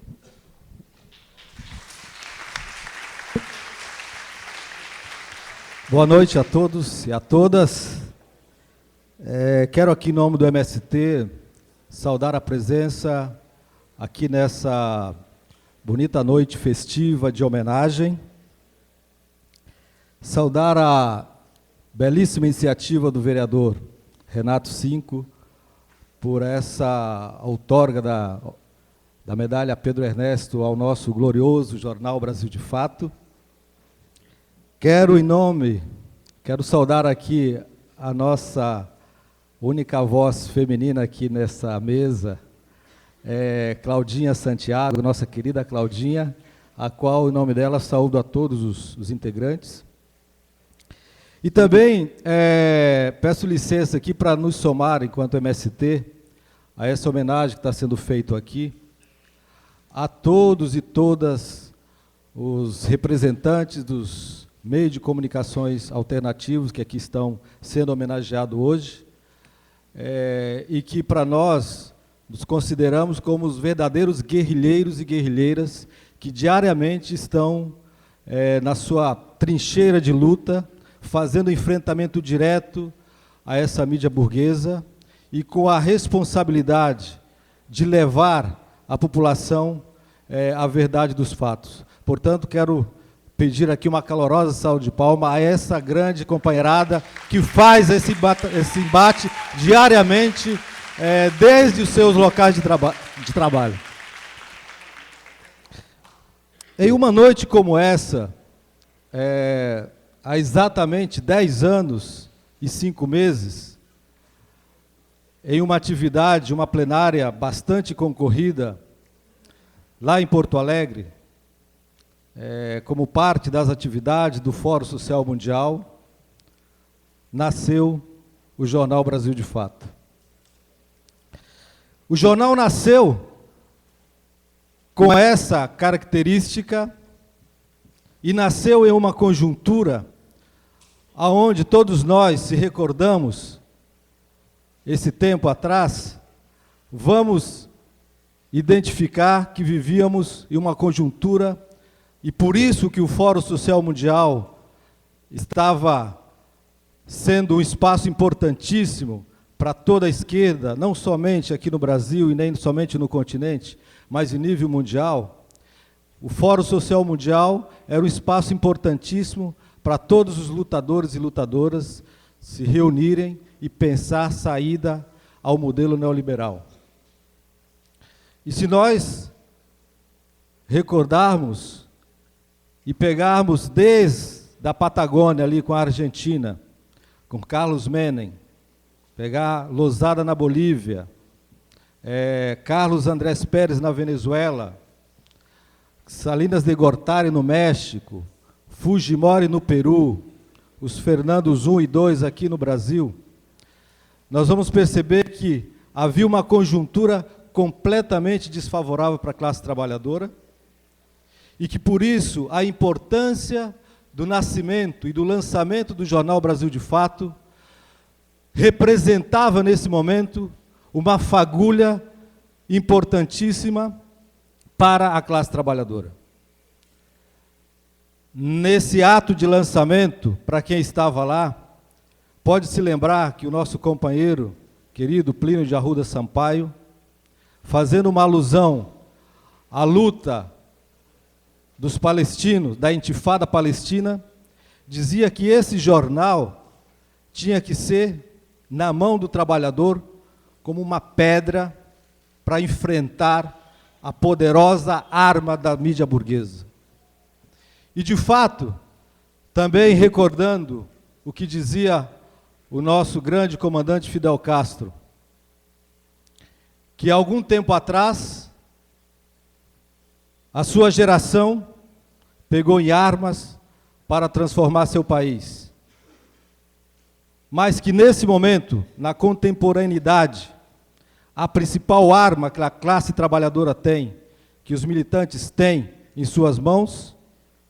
Boa noite a todos e a todas. Quero aqui, em nome do MST, saudar a presença aqui nessa bonita noite festiva de homenagem. Saudar a belíssima iniciativa do vereador Renato Cinco por essa outorga da medalha Pedro Ernesto ao nosso glorioso jornal Brasil de Fato. Quero saudar aqui a nossa única voz feminina aqui nessa mesa, Claudinha Santiago, nossa querida Claudinha, a qual, em nome dela, saúdo a todos os integrantes. E também peço licença aqui para nos somar, enquanto MST, a essa homenagem que está sendo feita aqui, a todos e todas os representantes dos meios de comunicações alternativos que aqui estão sendo homenageados hoje, e que para nós nos consideramos como os verdadeiros guerrilheiros e guerrilheiras que diariamente estão na sua trincheira de luta, fazendo enfrentamento direto a essa mídia burguesa e com a responsabilidade de levar à população a verdade dos fatos. Portanto, quero pedir aqui uma calorosa salva de palmas a essa grande companheirada que faz esse embate diariamente, desde os seus locais de trabalho. Em uma noite como essa, há exatamente 10 anos e 5 meses, em uma atividade, uma plenária bastante concorrida, lá em Porto Alegre, como parte das atividades do Fórum Social Mundial, nasceu o Jornal Brasil de Fato. O jornal nasceu com essa característica e nasceu em uma conjuntura aonde todos nós se recordamos, esse tempo atrás, vamos identificar que vivíamos em uma conjuntura e por isso que o Fórum Social Mundial estava sendo um espaço importantíssimo para toda a esquerda, não somente aqui no Brasil e nem somente no continente, mas em nível mundial. O Fórum Social Mundial era um espaço importantíssimo para todos os lutadores e lutadoras se reunirem e pensar saída ao modelo neoliberal. E se nós recordarmos e pegarmos desde a Patagônia, ali com a Argentina, com Carlos Menem, pegar Losada na Bolívia, Carlos Andrés Pérez na Venezuela, Salinas de Gortari no México, Fujimori no Peru, os Fernandos 1 e 2 aqui no Brasil, nós vamos perceber que havia uma conjuntura completamente desfavorável para a classe trabalhadora e que, por isso, a importância do nascimento e do lançamento do Jornal Brasil de Fato representava, nesse momento, uma fagulha importantíssima para a classe trabalhadora. Nesse ato de lançamento, para quem estava lá, pode se lembrar que o nosso companheiro, querido Plínio de Arruda Sampaio, fazendo uma alusão à luta dos palestinos, da intifada palestina, dizia que esse jornal tinha que ser na mão do trabalhador como uma pedra para enfrentar a poderosa arma da mídia burguesa. E, de fato, também recordando o que dizia o nosso grande comandante Fidel Castro, que há algum tempo atrás, a sua geração pegou em armas para transformar seu país. Mas que nesse momento, na contemporaneidade, a principal arma que a classe trabalhadora tem, que os militantes têm em suas mãos,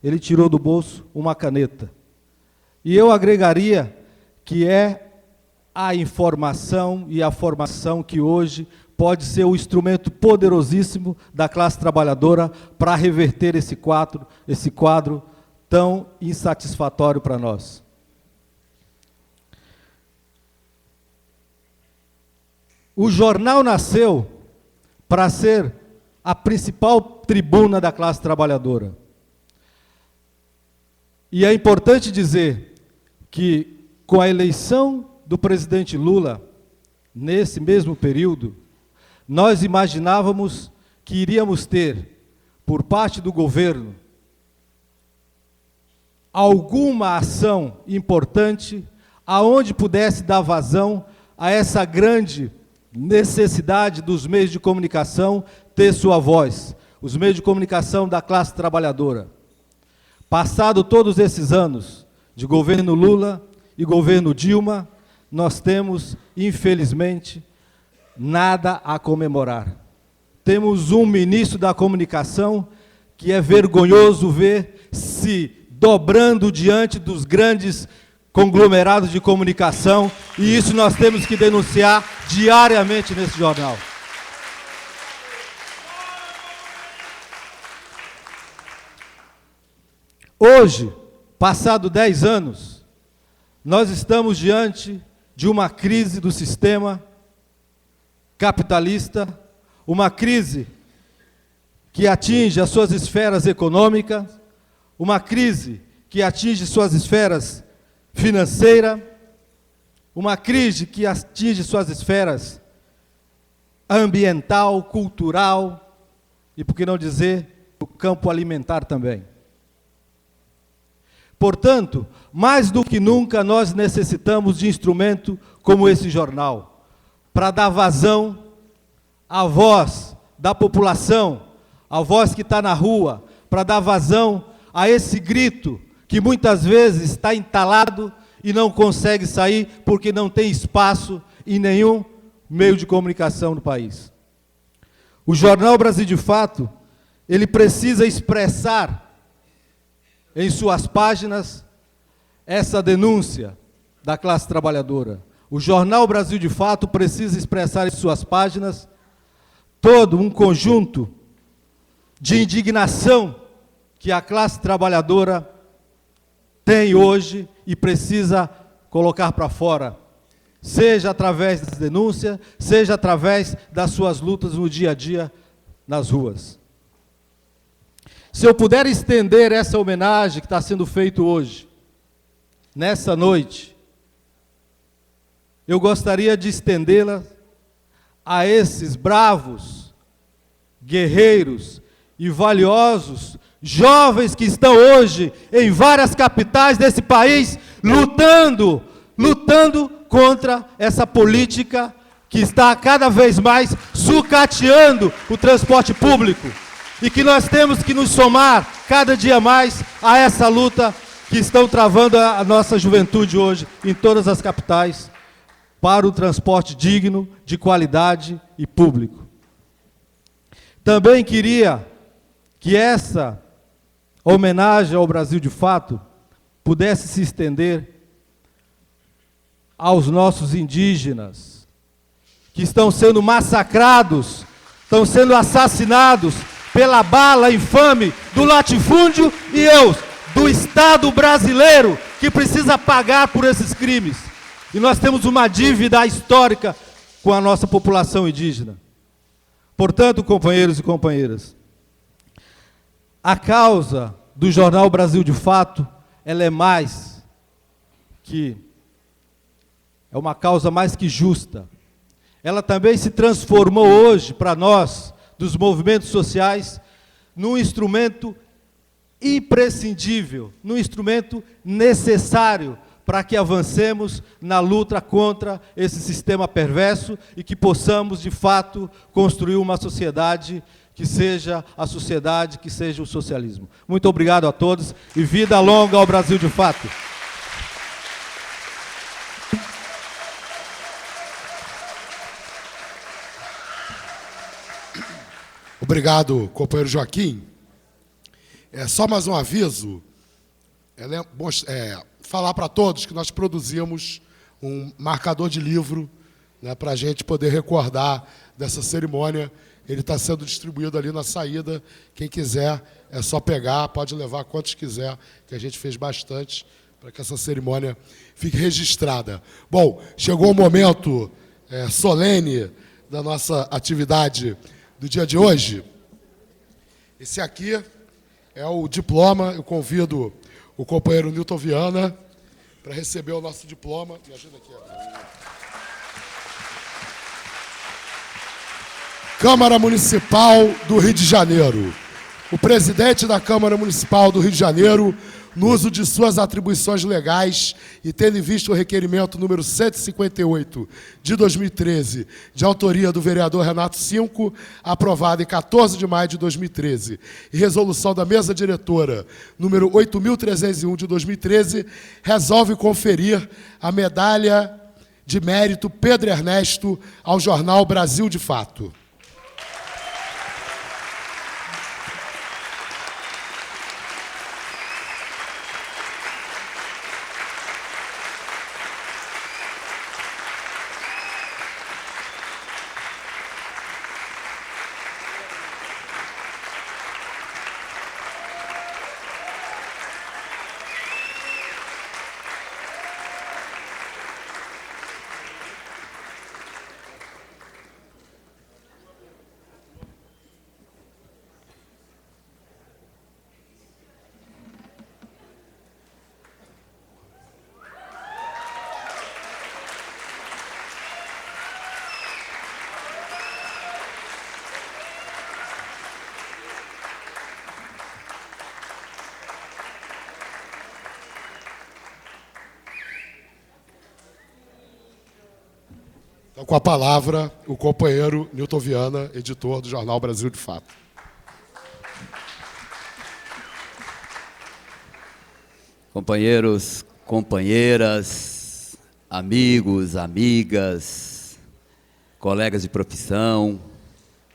ele tirou do bolso uma caneta. E eu agregaria que é a informação e a formação que hoje pode ser o instrumento poderosíssimo da classe trabalhadora para reverter esse quadro tão insatisfatório para nós. O jornal nasceu para ser a principal tribuna da classe trabalhadora. E é importante dizer que, com a eleição do presidente Lula, nesse mesmo período, nós imaginávamos que iríamos ter, por parte do governo, alguma ação importante aonde pudesse dar vazão a essa grande necessidade dos meios de comunicação ter sua voz, os meios de comunicação da classe trabalhadora. Passado todos esses anos de governo Lula e governo Dilma, nós temos, infelizmente, nada a comemorar. Temos um ministro da comunicação que é vergonhoso ver se dobrando diante dos grandes conglomerados de comunicação, e isso nós temos que denunciar diariamente nesse jornal. Hoje, passado 10 anos, nós estamos diante de uma crise do sistema capitalista, uma crise que atinge as suas esferas econômicas, uma crise que atinge suas esferas financeiras, uma crise que atinge suas esferas ambiental, cultural e, por que não dizer, o campo alimentar também. Portanto, mais do que nunca, nós necessitamos de instrumento como esse jornal, para dar vazão à voz da população, à voz que está na rua, para dar vazão a esse grito que muitas vezes está entalado e não consegue sair porque não tem espaço em nenhum meio de comunicação no país. O jornal Brasil de Fato, ele precisa expressar em suas páginas essa denúncia da classe trabalhadora. O jornal Brasil de Fato precisa expressar em suas páginas todo um conjunto de indignação que a classe trabalhadora tem hoje e precisa colocar para fora, seja através das denúncias, seja através das suas lutas no dia a dia nas ruas. Se eu puder estender essa homenagem que está sendo feita hoje, nessa noite, eu gostaria de estendê-la a esses bravos, guerreiros e valiosos jovens que estão hoje em várias capitais desse país, lutando contra essa política que está cada vez mais sucateando o transporte público. E que nós temos que nos somar cada dia mais a essa luta que estão travando a nossa juventude hoje em todas as capitais para o transporte digno, de qualidade e público. Também queria que essa homenagem ao Brasil de Fato pudesse se estender aos nossos indígenas que estão sendo massacrados, estão sendo assassinados pela bala infame do latifúndio e do Estado brasileiro, que precisa pagar por esses crimes. E nós temos uma dívida histórica com a nossa população indígena. Portanto, companheiros e companheiras, a causa do jornal Brasil de Fato, ela é uma causa mais que justa. Ela também se transformou hoje, para nós, dos movimentos sociais, num instrumento imprescindível, num instrumento necessário para que avancemos na luta contra esse sistema perverso e que possamos, de fato, construir uma sociedade que seja a sociedade, que seja o socialismo. Muito obrigado a todos e vida longa ao Brasil de Fato. Obrigado, companheiro Joaquim. Só mais um aviso, falar para todos que nós produzimos um marcador de livro, né, para a gente poder recordar dessa cerimônia. Ele está sendo distribuído ali na saída. Quem quiser, é só pegar, pode levar quantos quiser, que a gente fez bastante para que essa cerimônia fique registrada. Bom, chegou o momento solene da nossa atividade do dia de hoje. Esse aqui é o diploma. Eu convido o companheiro Newton Viana para receber o nosso diploma. Me ajuda aqui. Câmara Municipal do Rio de Janeiro. O presidente da Câmara Municipal do Rio de Janeiro, no uso de suas atribuições legais e tendo em vista o requerimento número 158 de 2013, de autoria do vereador Renato Cinco, aprovado em 14 de maio de 2013, e resolução da mesa diretora número 8.301 de 2013, resolve conferir a medalha de mérito Pedro Ernesto ao jornal Brasil de Fato. Então, com a palavra, o companheiro Newton Viana, editor do jornal Brasil de Fato. Companheiros, companheiras, amigos, amigas, colegas de profissão,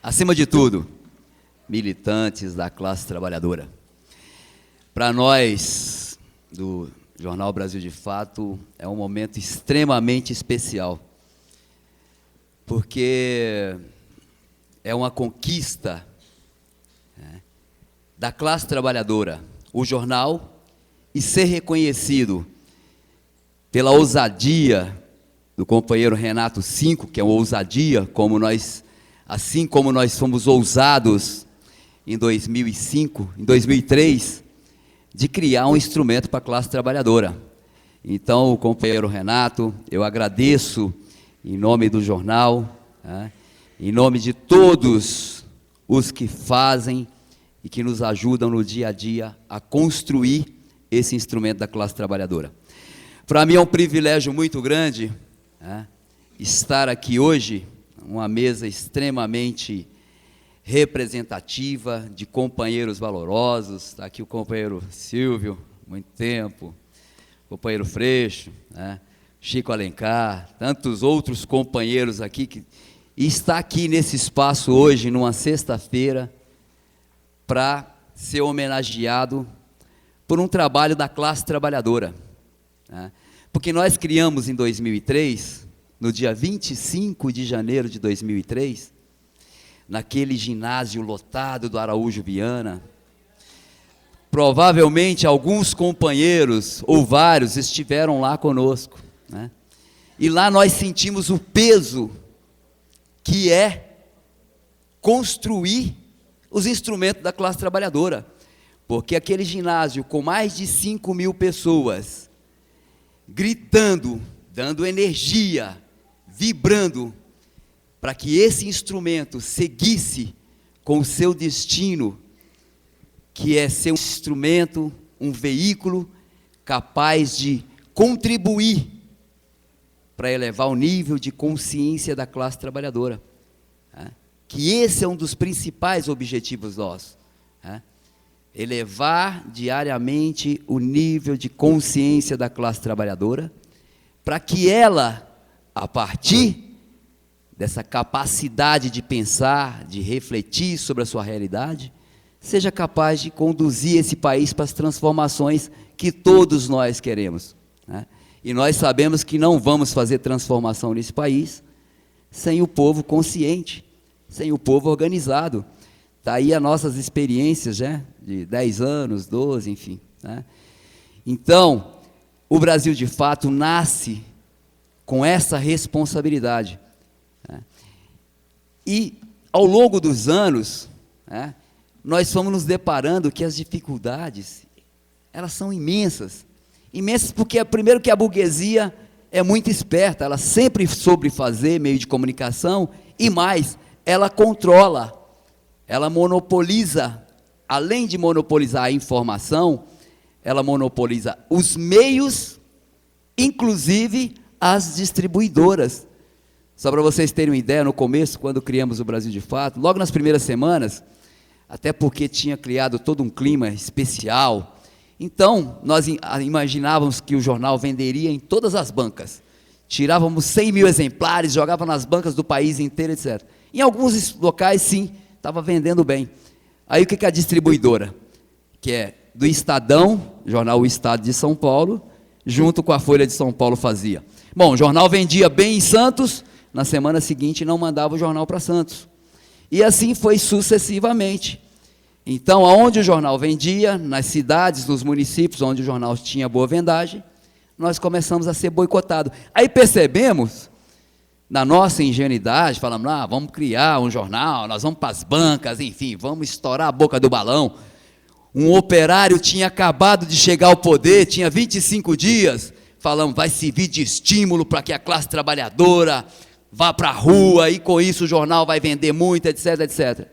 acima de tudo, militantes da classe trabalhadora. Para nós, do Jornal Brasil de Fato, é um momento extremamente especial, porque é uma conquista, né, da classe trabalhadora, o jornal, e ser reconhecido pela ousadia do companheiro Renato Cinco, que é uma ousadia, como nós, assim como nós fomos ousados em 2005, em 2003, de criar um instrumento para a classe trabalhadora. Então, o companheiro Renato, eu agradeço em nome do jornal, né, em nome de todos os que fazem e que nos ajudam no dia a dia a construir esse instrumento da classe trabalhadora. Para mim é um privilégio muito grande, né, estar aqui hoje, uma mesa extremamente representativa, de companheiros valorosos. Está aqui o companheiro Silvio, muito tempo, o companheiro Freixo, né, Chico Alencar, tantos outros companheiros aqui, e está aqui nesse espaço hoje, numa sexta-feira, para ser homenageado por um trabalho da classe trabalhadora, né? Porque nós criamos em 2003, no dia 25 de janeiro de 2003, naquele ginásio lotado do Araújo Viana, provavelmente alguns companheiros, ou vários, estiveram lá conosco, né? E lá nós sentimos o peso que é construir os instrumentos da classe trabalhadora. Porque aquele ginásio com mais de 5.000 pessoas, gritando, dando energia, vibrando, para que esse instrumento seguisse com o seu destino, que é ser um instrumento, um veículo capaz de contribuir para elevar o nível de consciência da classe trabalhadora, né? Que esse é um dos principais objetivos nossos, né? Elevar diariamente o nível de consciência da classe trabalhadora, para que ela, a partir dessa capacidade de pensar, de refletir sobre a sua realidade, seja capaz de conduzir esse país para as transformações que todos nós queremos, né? E nós sabemos que não vamos fazer transformação nesse país sem o povo consciente, sem o povo organizado. Está aí as nossas experiências, né, de 10 anos, 12, enfim, né? Então, o Brasil de Fato nasce com essa responsabilidade, né? E, ao longo dos anos, né, nós fomos nos deparando que as dificuldades, elas são imensas. Imensas porque, primeiro, que a burguesia é muito esperta, ela sempre soube fazer meio de comunicação, e mais, ela controla, ela monopoliza, além de monopolizar a informação, ela monopoliza os meios, inclusive as distribuidoras. Só para vocês terem uma ideia, no começo, quando criamos o Brasil de Fato, logo nas primeiras semanas, até porque tinha criado todo um clima especial, então nós imaginávamos que o jornal venderia em todas as bancas, tirávamos 100.000 exemplares, jogávamos nas bancas do país inteiro, etc. Em alguns locais, sim, estava vendendo bem. Aí o que a distribuidora, que é do Estadão, jornal O Estado de São Paulo, junto com a Folha de São Paulo fazia? Bom, o jornal vendia bem em Santos, na semana seguinte não mandava o jornal para Santos. E assim foi sucessivamente. Então, aonde o jornal vendia, nas cidades, nos municípios onde o jornal tinha boa vendagem, nós começamos a ser boicotados. Aí percebemos, na nossa ingenuidade, falamos, vamos criar um jornal, nós vamos para as bancas, enfim, vamos estourar a boca do balão. Um operário tinha acabado de chegar ao poder, tinha 25 dias, falamos, vai servir de estímulo para que a classe trabalhadora vá para a rua, e com isso o jornal vai vender muito, etc, etc.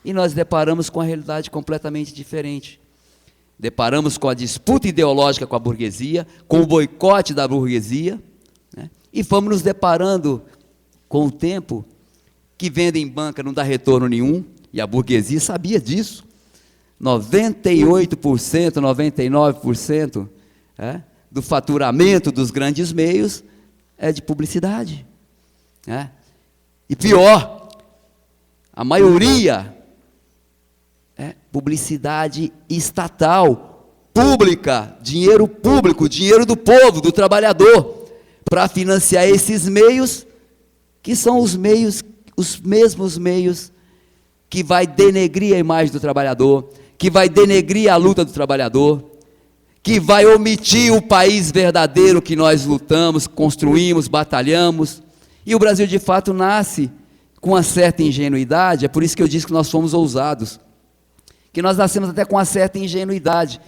E nós deparamos com a realidade completamente diferente. Deparamos com a disputa ideológica com a burguesia, com o boicote da burguesia, né? E fomos nos deparando com o tempo, que venda em banca não dá retorno nenhum, e a burguesia sabia disso. 98%, 99% do faturamento dos grandes meios é de publicidade. E pior, a maioria é publicidade estatal, pública, dinheiro público, dinheiro do povo, do trabalhador, para financiar esses meios, que são os mesmos meios que vai denegrir a imagem do trabalhador, que vai denegrir a luta do trabalhador, que vai omitir o país verdadeiro que nós lutamos, construímos, batalhamos. E o Brasil, de fato, nasce com uma certa ingenuidade, é por isso que eu disse que nós fomos ousados, que nós nascemos até com uma certa ingenuidade,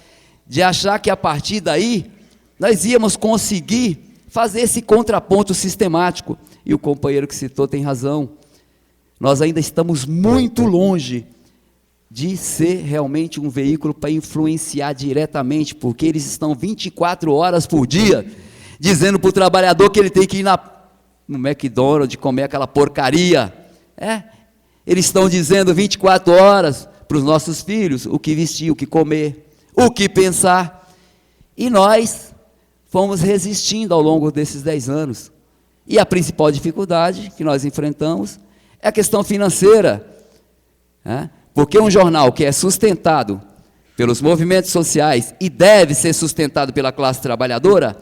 de achar que a partir daí, nós íamos conseguir fazer esse contraponto sistemático. E o companheiro que citou tem razão, nós ainda estamos muito longe de ser realmente um veículo para influenciar diretamente, porque eles estão 24 horas por dia, dizendo para o trabalhador que ele tem que ir no McDonald's comer aquela porcaria. Eles estão dizendo 24 horas para os nossos filhos o que vestir, o que comer, o que pensar. E nós fomos resistindo ao longo desses 10 anos. E a principal dificuldade que nós enfrentamos é a questão financeira. Porque um jornal que é sustentado pelos movimentos sociais e deve ser sustentado pela classe trabalhadora,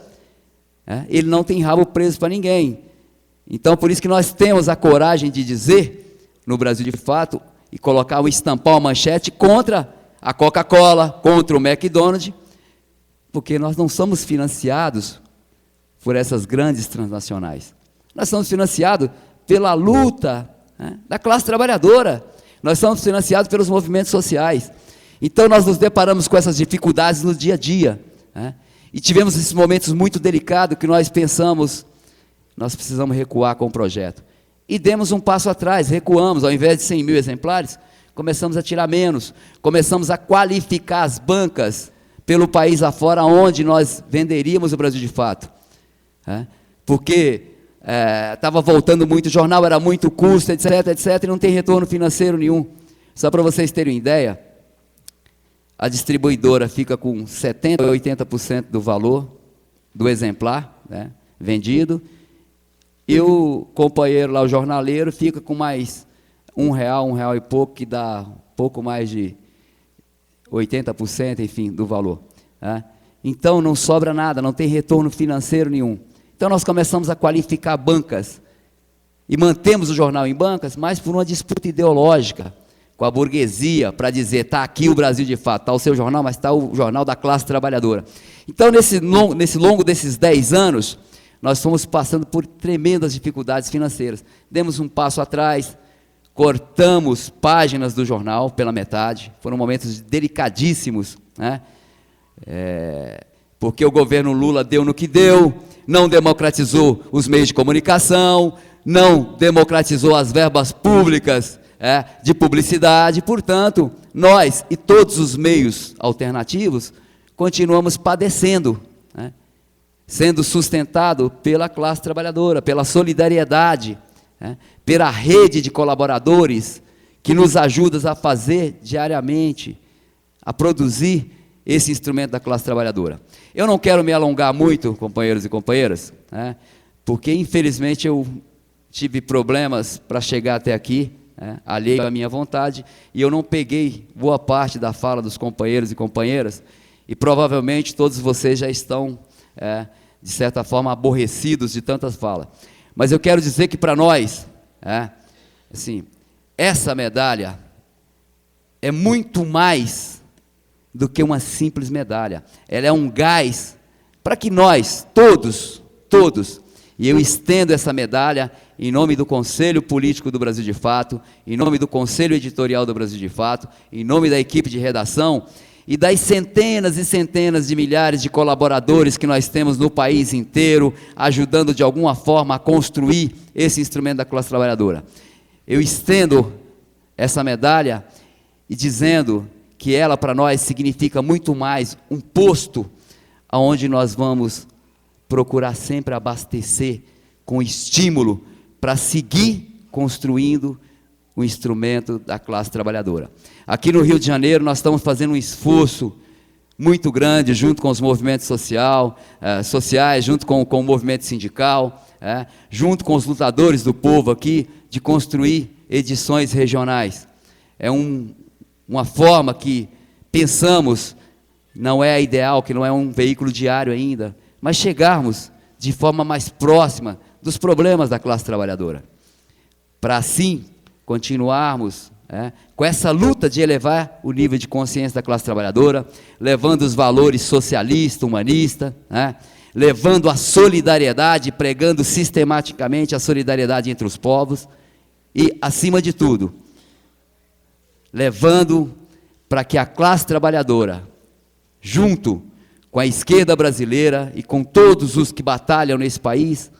ele não tem rabo preso para ninguém. Então, por isso que nós temos a coragem de dizer, no Brasil de fato, e colocar, estampar uma manchete contra a Coca-Cola, contra o McDonald's, porque nós não somos financiados por essas grandes transnacionais. Nós somos financiados pela luta da classe trabalhadora. Nós somos financiados pelos movimentos sociais. Então, nós nos deparamos com essas dificuldades no dia a dia. E tivemos esses momentos muito delicados que nós pensamos, nós precisamos recuar com o projeto. E demos um passo atrás, recuamos, ao invés de 100 mil exemplares, começamos a tirar menos, começamos a qualificar as bancas pelo país afora, onde nós venderíamos o Brasil de fato. Porque estava voltando muito jornal, era muito custo, etc, etc, e não tem retorno financeiro nenhum. Só para vocês terem uma ideia, a distribuidora fica com 70% a 80% do valor do exemplar vendido, e o companheiro lá, o jornaleiro, fica com mais R$1 e pouco, que dá pouco mais de 80%, enfim, do valor. Então, não sobra nada, não tem retorno financeiro nenhum. Então, nós começamos a qualificar bancas, e mantemos o jornal em bancas, mas por uma disputa ideológica com a burguesia, para dizer, está aqui o Brasil de fato, está o seu jornal, mas está o jornal da classe trabalhadora. Então, nesse longo desses 10 anos, nós fomos passando por tremendas dificuldades financeiras. Demos um passo atrás, cortamos páginas do jornal pela metade, foram momentos delicadíssimos, porque o governo Lula deu no que deu, não democratizou os meios de comunicação, não democratizou as verbas públicas de publicidade. Portanto, nós e todos os meios alternativos continuamos padecendo, sendo sustentado pela classe trabalhadora, pela solidariedade, pela rede de colaboradores que nos ajudam a fazer diariamente, a produzir esse instrumento da classe trabalhadora. Eu não quero me alongar muito, companheiros e companheiras, porque, infelizmente, eu tive problemas para chegar até aqui, alheio à minha vontade, e eu não peguei boa parte da fala dos companheiros e companheiras, e provavelmente todos vocês já estão, de certa forma, aborrecidos de tantas falas. Mas eu quero dizer que, para nós, assim, essa medalha é muito mais do que uma simples medalha. Ela é um gás para que nós, todos, e eu estendo essa medalha em nome do Conselho Político do Brasil de Fato, em nome do Conselho Editorial do Brasil de Fato, em nome da equipe de redação e das centenas e centenas de milhares de colaboradores que nós temos no país inteiro, ajudando de alguma forma a construir esse instrumento da classe trabalhadora. Eu estendo essa medalha e dizendo que ela, para nós, significa muito mais um posto aonde nós vamos procurar sempre abastecer com estímulo para seguir construindo o instrumento da classe trabalhadora. Aqui no Rio de Janeiro, nós estamos fazendo um esforço muito grande, junto com os movimentos sociais, junto com o movimento sindical, junto com os lutadores do povo aqui, de construir edições regionais. É uma forma que pensamos, não é a ideal, que não é um veículo diário ainda, mas chegarmos de forma mais próxima dos problemas da classe trabalhadora, para assim continuarmos com essa luta de elevar o nível de consciência da classe trabalhadora, levando os valores socialistas, humanistas, levando a solidariedade, pregando sistematicamente a solidariedade entre os povos e, acima de tudo, levando para que a classe trabalhadora, junto com a esquerda brasileira e com todos os que batalham nesse país,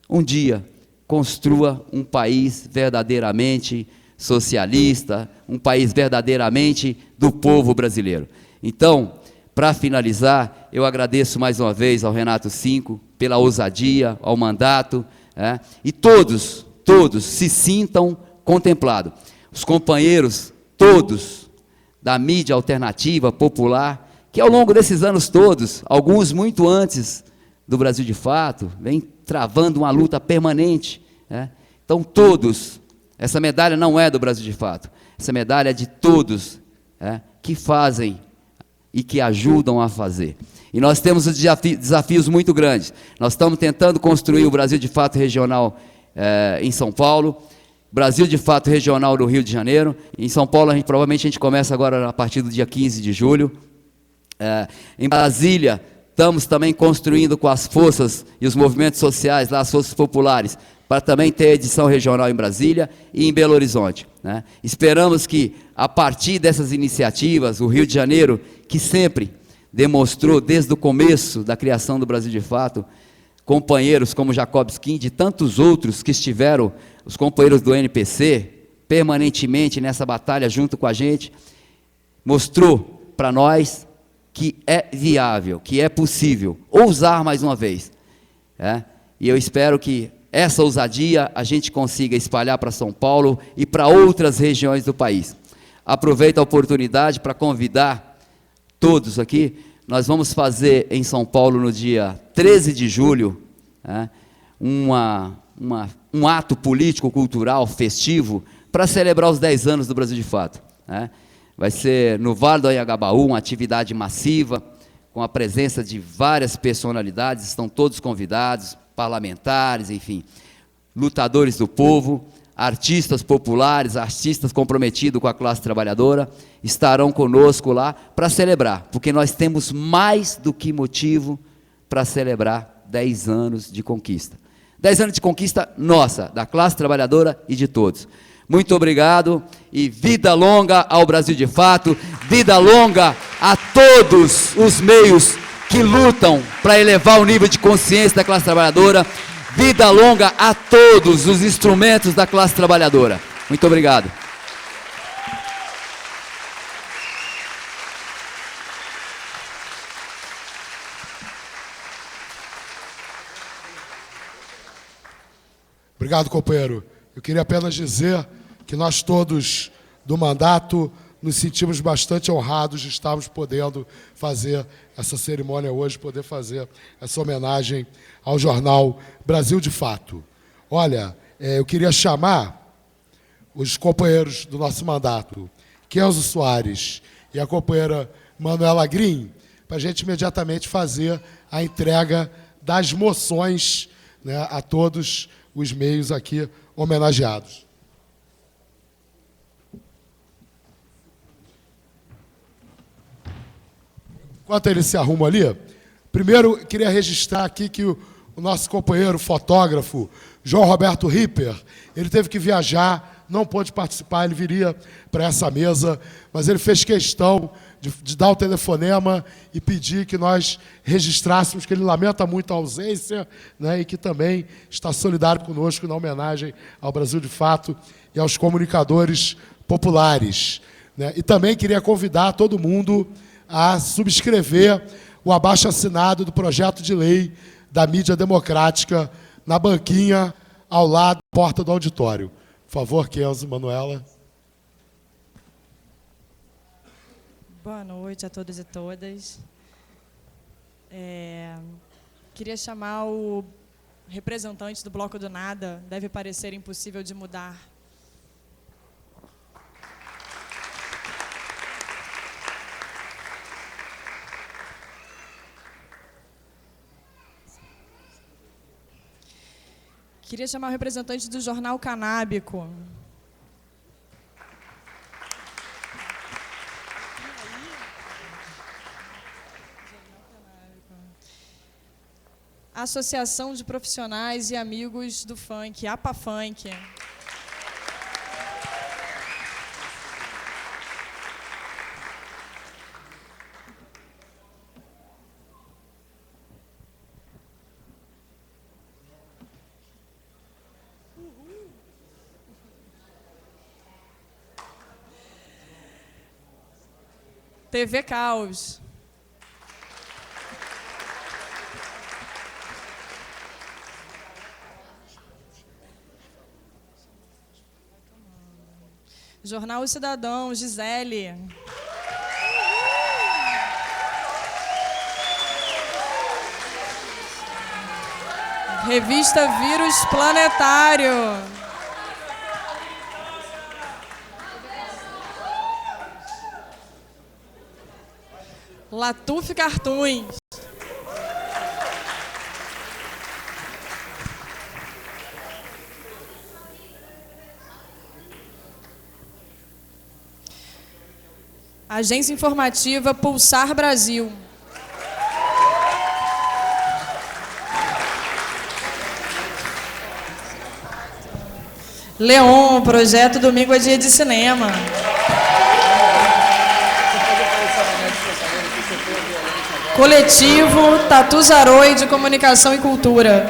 um dia construa um país verdadeiramente socialista, um país verdadeiramente do povo brasileiro. Então, para finalizar, eu agradeço mais uma vez ao Renato Cinco pela ousadia, ao mandato, e todos se sintam contemplados. Os companheiros, todos, da mídia alternativa, popular, que ao longo desses anos todos, alguns muito antes do Brasil de Fato, vem travando uma luta permanente. Então, todos, essa medalha não é do Brasil de Fato, essa medalha é de todos que fazem e que ajudam a fazer. E nós temos desafios muito grandes. Nós estamos tentando construir o Brasil de Fato regional em São Paulo, Brasil de Fato regional no Rio de Janeiro. Em São Paulo, provavelmente a gente começa agora a partir do dia 15 de julho. Em Brasília, estamos também construindo com as forças e os movimentos sociais, lá, as forças populares, para também ter edição regional em Brasília e em Belo Horizonte. Esperamos que, a partir dessas iniciativas, o Rio de Janeiro, que sempre demonstrou, desde o começo da criação do Brasil de Fato, companheiros como Jacob Skin, de tantos outros que estiveram, os companheiros do NPC, permanentemente nessa batalha junto com a gente, mostrou para nós que é viável, que é possível ousar mais uma vez. E eu espero que essa ousadia a gente consiga espalhar para São Paulo e para outras regiões do país. Aproveito a oportunidade para convidar todos aqui. Nós vamos fazer em São Paulo, no dia 13 de julho, um ato político, cultural, festivo, para celebrar os 10 anos do Brasil de Fato. Vai ser no Vale do Anhangabaú, uma atividade massiva, com a presença de várias personalidades, estão todos convidados, parlamentares, enfim, lutadores do povo, artistas populares, artistas comprometidos com a classe trabalhadora, estarão conosco lá para celebrar, porque nós temos mais do que motivo para celebrar 10 anos de conquista. 10 anos de conquista nossa, da classe trabalhadora e de todos. Muito obrigado e vida longa ao Brasil de Fato, vida longa a todos os meios que lutam para elevar o nível de consciência da classe trabalhadora, vida longa a todos os instrumentos da classe trabalhadora. Muito obrigado. Obrigado, companheiro. Eu queria apenas dizer que nós todos do mandato nos sentimos bastante honrados de estarmos podendo fazer essa cerimônia hoje, poder fazer essa homenagem ao jornal Brasil de Fato. Olha, eu queria chamar os companheiros do nosso mandato, Kenzo Soares e a companheira Manuela Green, para a gente imediatamente fazer a entrega das moções, a todos os meios aqui homenageados. Enquanto eles se arrumam ali, primeiro queria registrar aqui que o nosso companheiro fotógrafo, João Roberto Ripper, ele teve que viajar, não pôde participar, ele viria para essa mesa, mas ele fez questão de dar o telefonema e pedir que nós registrássemos, que ele lamenta muito a ausência, e que também está solidário conosco na homenagem ao Brasil de Fato e aos comunicadores populares. E também queria convidar todo mundo a subscrever o abaixo-assinado do projeto de lei da mídia democrática na banquinha ao lado porta do auditório. Por favor, Kenzo, Manuela. Boa noite a todos e todas. Queria chamar o representante do Bloco do Nada. Deve parecer impossível de mudar. Queria chamar o representante do Jornal Canábico. Associação de Profissionais e Amigos do Funk, APA Funk. TV Caos. Jornal O Cidadão, Gisele. Revista Vírus Planetário. Latuf Cartoons. Agência Informativa Pulsar Brasil. Leon, Projeto Domingo é Dia de Cinema. Coletivo Tatu Zaroi de Comunicação e Cultura.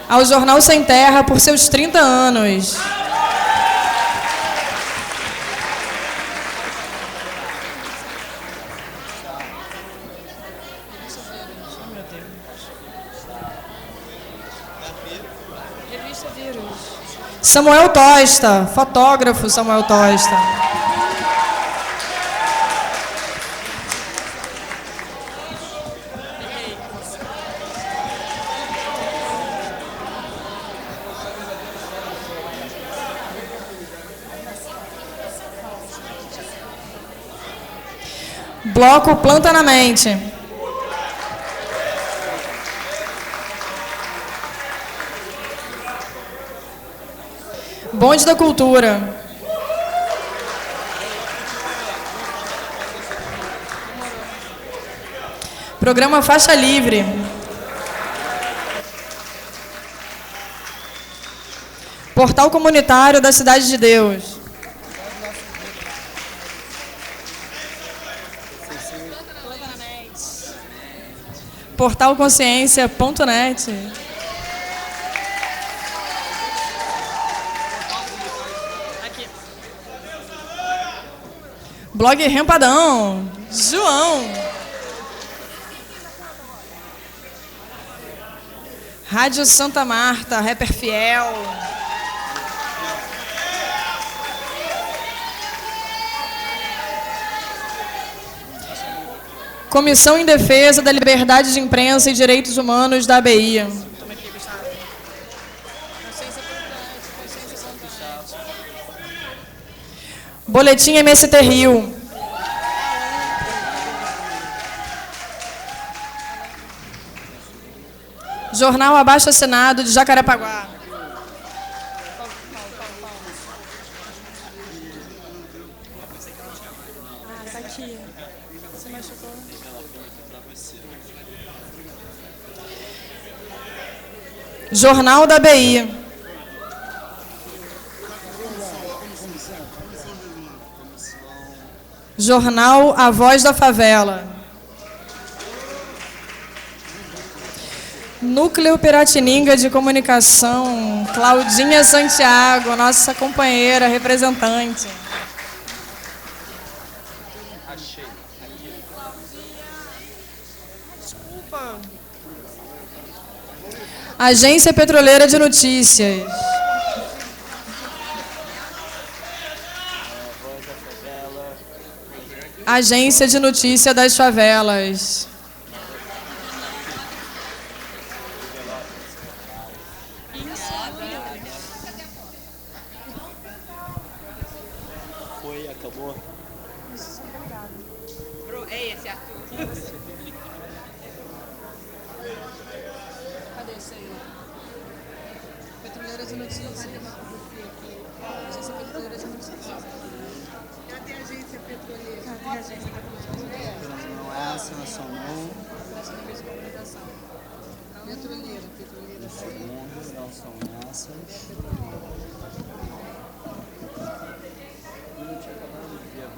Ao Jornal Sem Terra por seus 30 anos. Revista Vírus. Samuel Tosta, fotógrafo Samuel Tosta. Bloco Planta na Mente. Bonde da Cultura. Programa Faixa Livre. Portal Comunitário da Cidade de Deus. Portal Consciência.net. Aqui. Blog Rempadão. João. Rádio Santa Marta, Rapper Fiel. Comissão em Defesa da Liberdade de Imprensa e Direitos Humanos da ABI. Boletim MST Rio. Jornal Abaixo Assinado de Jacarepaguá. Tá aqui. Você machucou? Jornal da ABI. Jornal A Voz da Favela. Núcleo Piratininga de Comunicação, Claudinha Santiago, nossa companheira, representante. Desculpa. Agência Petroleira de Notícias. Agência de Notícia das Favelas. Foi, acabou. É esse, Arthur. Cadê esse aí? Petroleira de Notícias. Agência Petroleira de Notícias. Cadê a Agência Petroleira? Cadê a Agência Petroleira? Não é essa, não são não. Petroleira. Segundos, não são essas. Eu não tinha acabado de ver.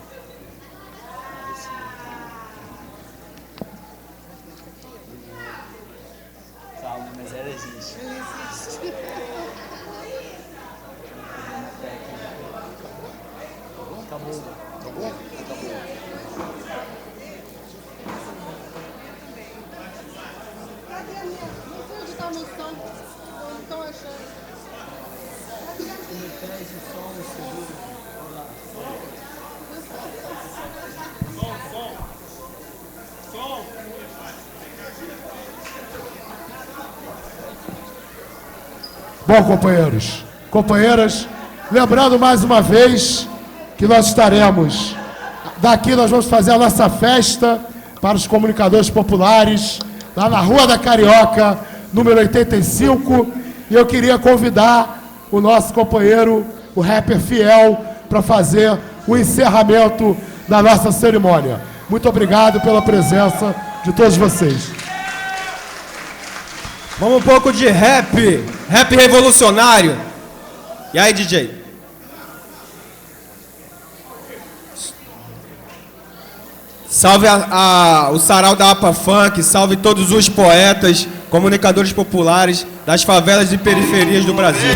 Calma, mas ela existe. Acabou. Acabou? Acabou. Bom, companheiros, companheiras, lembrando mais uma vez que nós estaremos, daqui nós vamos fazer a nossa festa para os comunicadores populares, lá na Rua da Carioca, número 85, e eu queria convidar o nosso companheiro, o rapper Fiel, para fazer o encerramento da nossa cerimônia. Muito obrigado pela presença de todos vocês. Vamos um pouco de rap, rap revolucionário. E aí, DJ? Salve o sarau da APA Funk, salve todos os poetas, comunicadores populares das favelas e periferias do Brasil.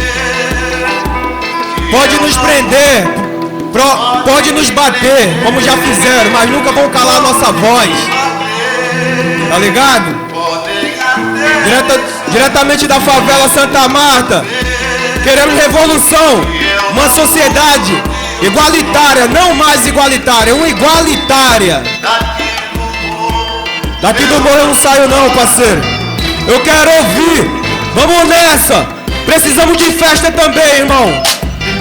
Pode nos prender, pode nos bater, como já fizeram, mas nunca vão calar a nossa voz. Tá ligado? Diretamente da favela Santa Marta, queremos revolução, uma sociedade igualitária, não mais igualitária, uma igualitária. Daqui do morro eu não saio não, parceiro. Eu quero ouvir, vamos nessa. Precisamos de festa também, irmão.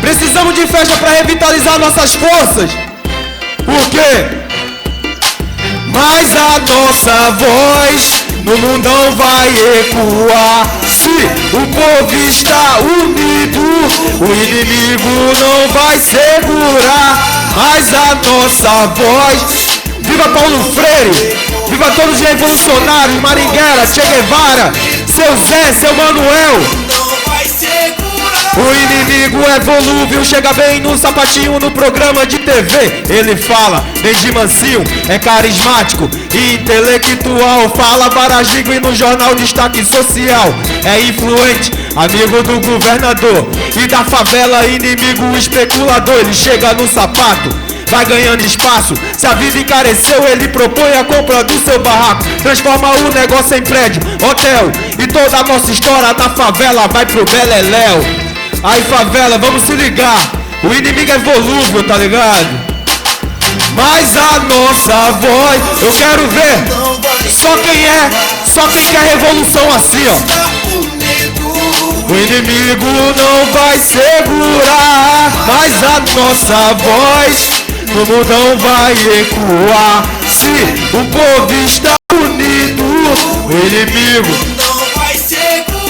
Precisamos de festa para revitalizar nossas forças. Por quê? Mas a nossa voz no mundão vai ecoar. Se o povo está unido, o inimigo não vai segurar. Mas a nossa voz. Viva Paulo Freire, viva todos os revolucionários, Maringuera, Che Guevara, seu Zé, seu Manuel. O inimigo é volúvel, chega bem no sapatinho no programa de TV. Ele fala, bem de mansinho, é carismático e intelectual. Fala varagigo e no jornal destaque social. É influente, amigo do governador e da favela, inimigo especulador. Ele chega no sapato, vai ganhando espaço. Se a vida encareceu, ele propõe a compra do seu barraco. Transforma o negócio em prédio, hotel. E toda a nossa história na favela vai pro Beleléu. Aí favela, vamos se ligar. O inimigo é volúvel, tá ligado? Mas a nossa voz, eu quero ver só quem quer revolução assim, ó. O inimigo não vai segurar. Mas a nossa voz no mundão vai ecoar. Se o povo está unido, o inimigo não vai segurar.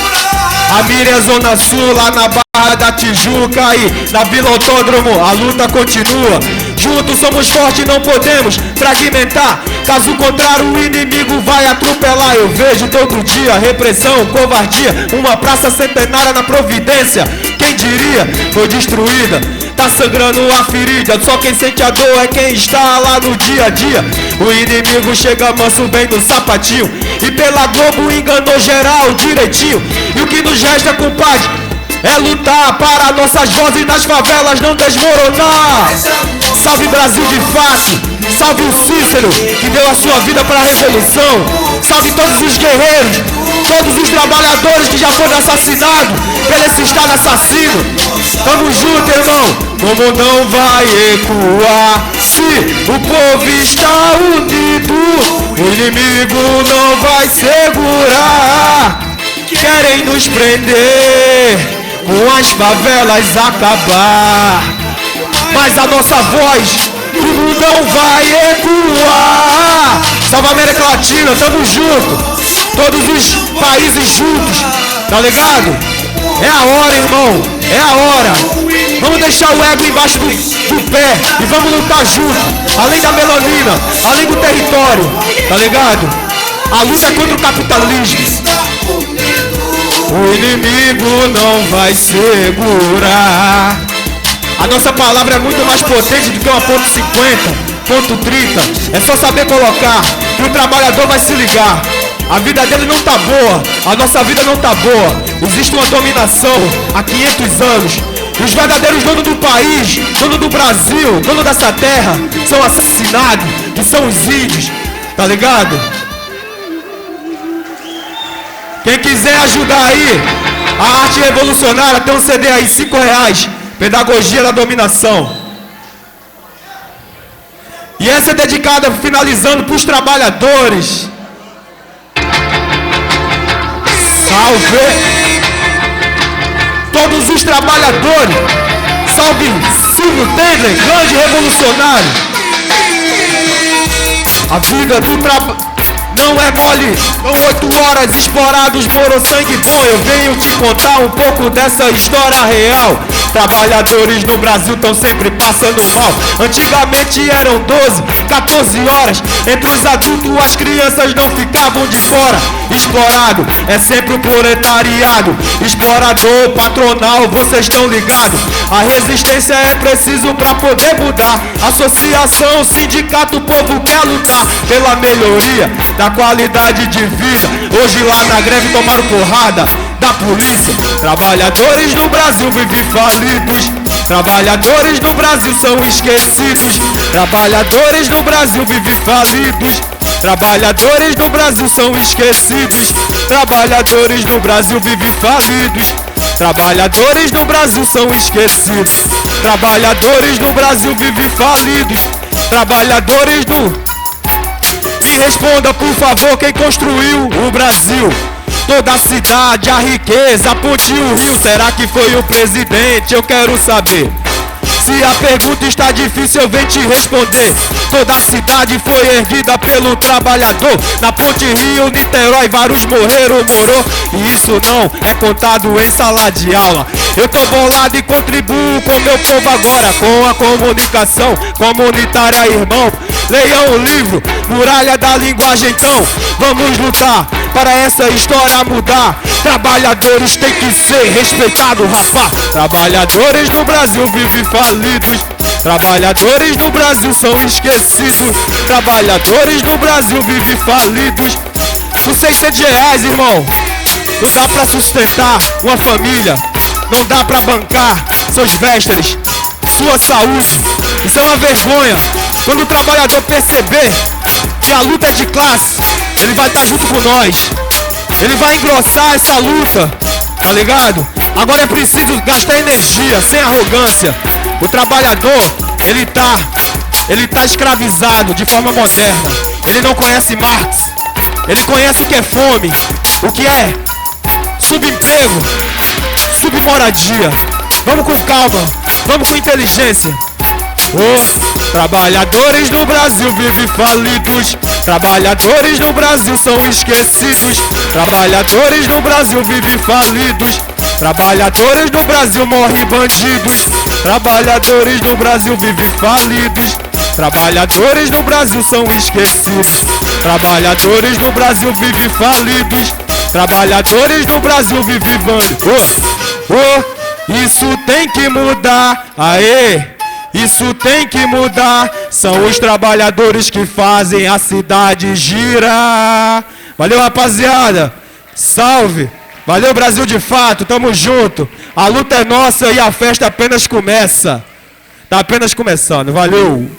A mira é Zona Sul, lá na Barra da Tijuca e na Vila Autódromo, a luta continua. Juntos somos fortes, não podemos fragmentar. Caso contrário, o inimigo vai atropelar. Eu vejo todo dia repressão, covardia. Uma praça centenária na Providência, quem diria, foi destruída. Tá sangrando a ferida, só quem sente a dor é quem está lá no dia a dia. O inimigo chega manso bem no sapatinho e pela Globo enganou geral direitinho. E o que nos resta, compadre, é lutar para nossas vozes nas favelas não desmoronar. Salve Brasil de fato, salve o Cícero que deu a sua vida para a revolução. Salve todos os guerreiros, todos os trabalhadores que já foram assassinados pelo esse Estado assassino. Tamo junto, irmão. Como não vai ecoar se o povo está unido? O inimigo não vai segurar. Querem nos prender, com as favelas acabar. Mas a nossa voz tudo não vai ecoar. Salve América Latina, tamo junto. Todos os países juntos, tá ligado? É a hora, irmão, é a hora. Vamos deixar o ego embaixo do pé e vamos lutar junto. Além da melanina, além do território, tá ligado? A luta é contra o capitalismo. O inimigo não vai segurar. A nossa palavra é muito mais potente do que uma ponto 50, ponto 30. É só saber colocar que o trabalhador vai se ligar. A vida dele não tá boa, a nossa vida não tá boa. Existe uma dominação há 500 anos. Os verdadeiros donos do país, dono do Brasil, dono dessa terra, são assassinados, e são os índios, tá ligado? Quem quiser ajudar aí, a arte revolucionária tem um CD aí, R$5. Pedagogia da dominação. E essa é dedicada, finalizando, para os trabalhadores. Salve todos os trabalhadores. Salve Silvio Tendler, grande revolucionário. A vida do trabalho não é mole, são 8 horas explorados, morou sangue bom. Eu venho te contar um pouco dessa história real. Trabalhadores no Brasil estão sempre passando mal. Antigamente eram 12, 14 horas. Entre os adultos as crianças não ficavam de fora. Explorado é sempre o proletariado. Explorador, patronal, vocês estão ligados. A resistência é preciso pra poder mudar. Associação, sindicato, o povo quer lutar pela melhoria da qualidade de vida. Hoje lá na greve tomaram porrada da polícia. Trabalhadores no Brasil vivem falidos. Trabalhadores no Brasil são esquecidos. Trabalhadores no Brasil vivem falidos. Trabalhadores no Brasil são esquecidos. Trabalhadores no Brasil vivem falidos. Trabalhadores no Brasil são esquecidos. Trabalhadores no Brasil vivem falidos. Trabalhadores no... Me responda, por favor, quem construiu o Brasil? Toda a cidade, a riqueza, a ponte e o rio. Será que foi o presidente? Eu quero saber. Se a pergunta está difícil, eu venho te responder. Toda a cidade foi erguida pelo trabalhador. Na ponte Rio, Niterói, vários morreram, morou. E isso não é contado em sala de aula. Eu tô bolado e contribuo com meu povo agora, com a comunicação comunitária, irmão. Leiam o livro, Muralha da Linguagem, então vamos lutar para essa história mudar. Trabalhadores têm que ser respeitados, rapaz. Trabalhadores no Brasil vivem falidos. Trabalhadores no Brasil são esquecidos. Trabalhadores no Brasil vivem falidos. Por R$600, irmão, não dá pra sustentar uma família. Não dá pra bancar seus vestes, sua saúde. Isso é uma vergonha. Quando o trabalhador perceber que a luta é de classe, ele vai estar junto com nós. Ele vai engrossar essa luta, tá ligado? Agora é preciso gastar energia, sem arrogância. O trabalhador, ele tá escravizado de forma moderna. Ele não conhece Marx. Ele conhece o que é fome, o que é subemprego, submoradia. Vamos com calma, vamos com inteligência. Os trabalhadores no Brasil vivem falidos. Trabalhadores no Brasil são esquecidos. Trabalhadores no Brasil vivem falidos. Trabalhadores no Brasil morrem bandidos. Trabalhadores no Brasil vivem falidos. Trabalhadores no Brasil são esquecidos. Trabalhadores no Brasil vivem falidos. Trabalhadores no Brasil vivem bandidos. Isso tem que mudar, aê! Isso tem que mudar. São os trabalhadores que fazem a cidade girar. Valeu, rapaziada. Salve. Valeu, Brasil de fato. Tamo junto. A luta é nossa e a festa apenas começa. Tá apenas começando. Valeu.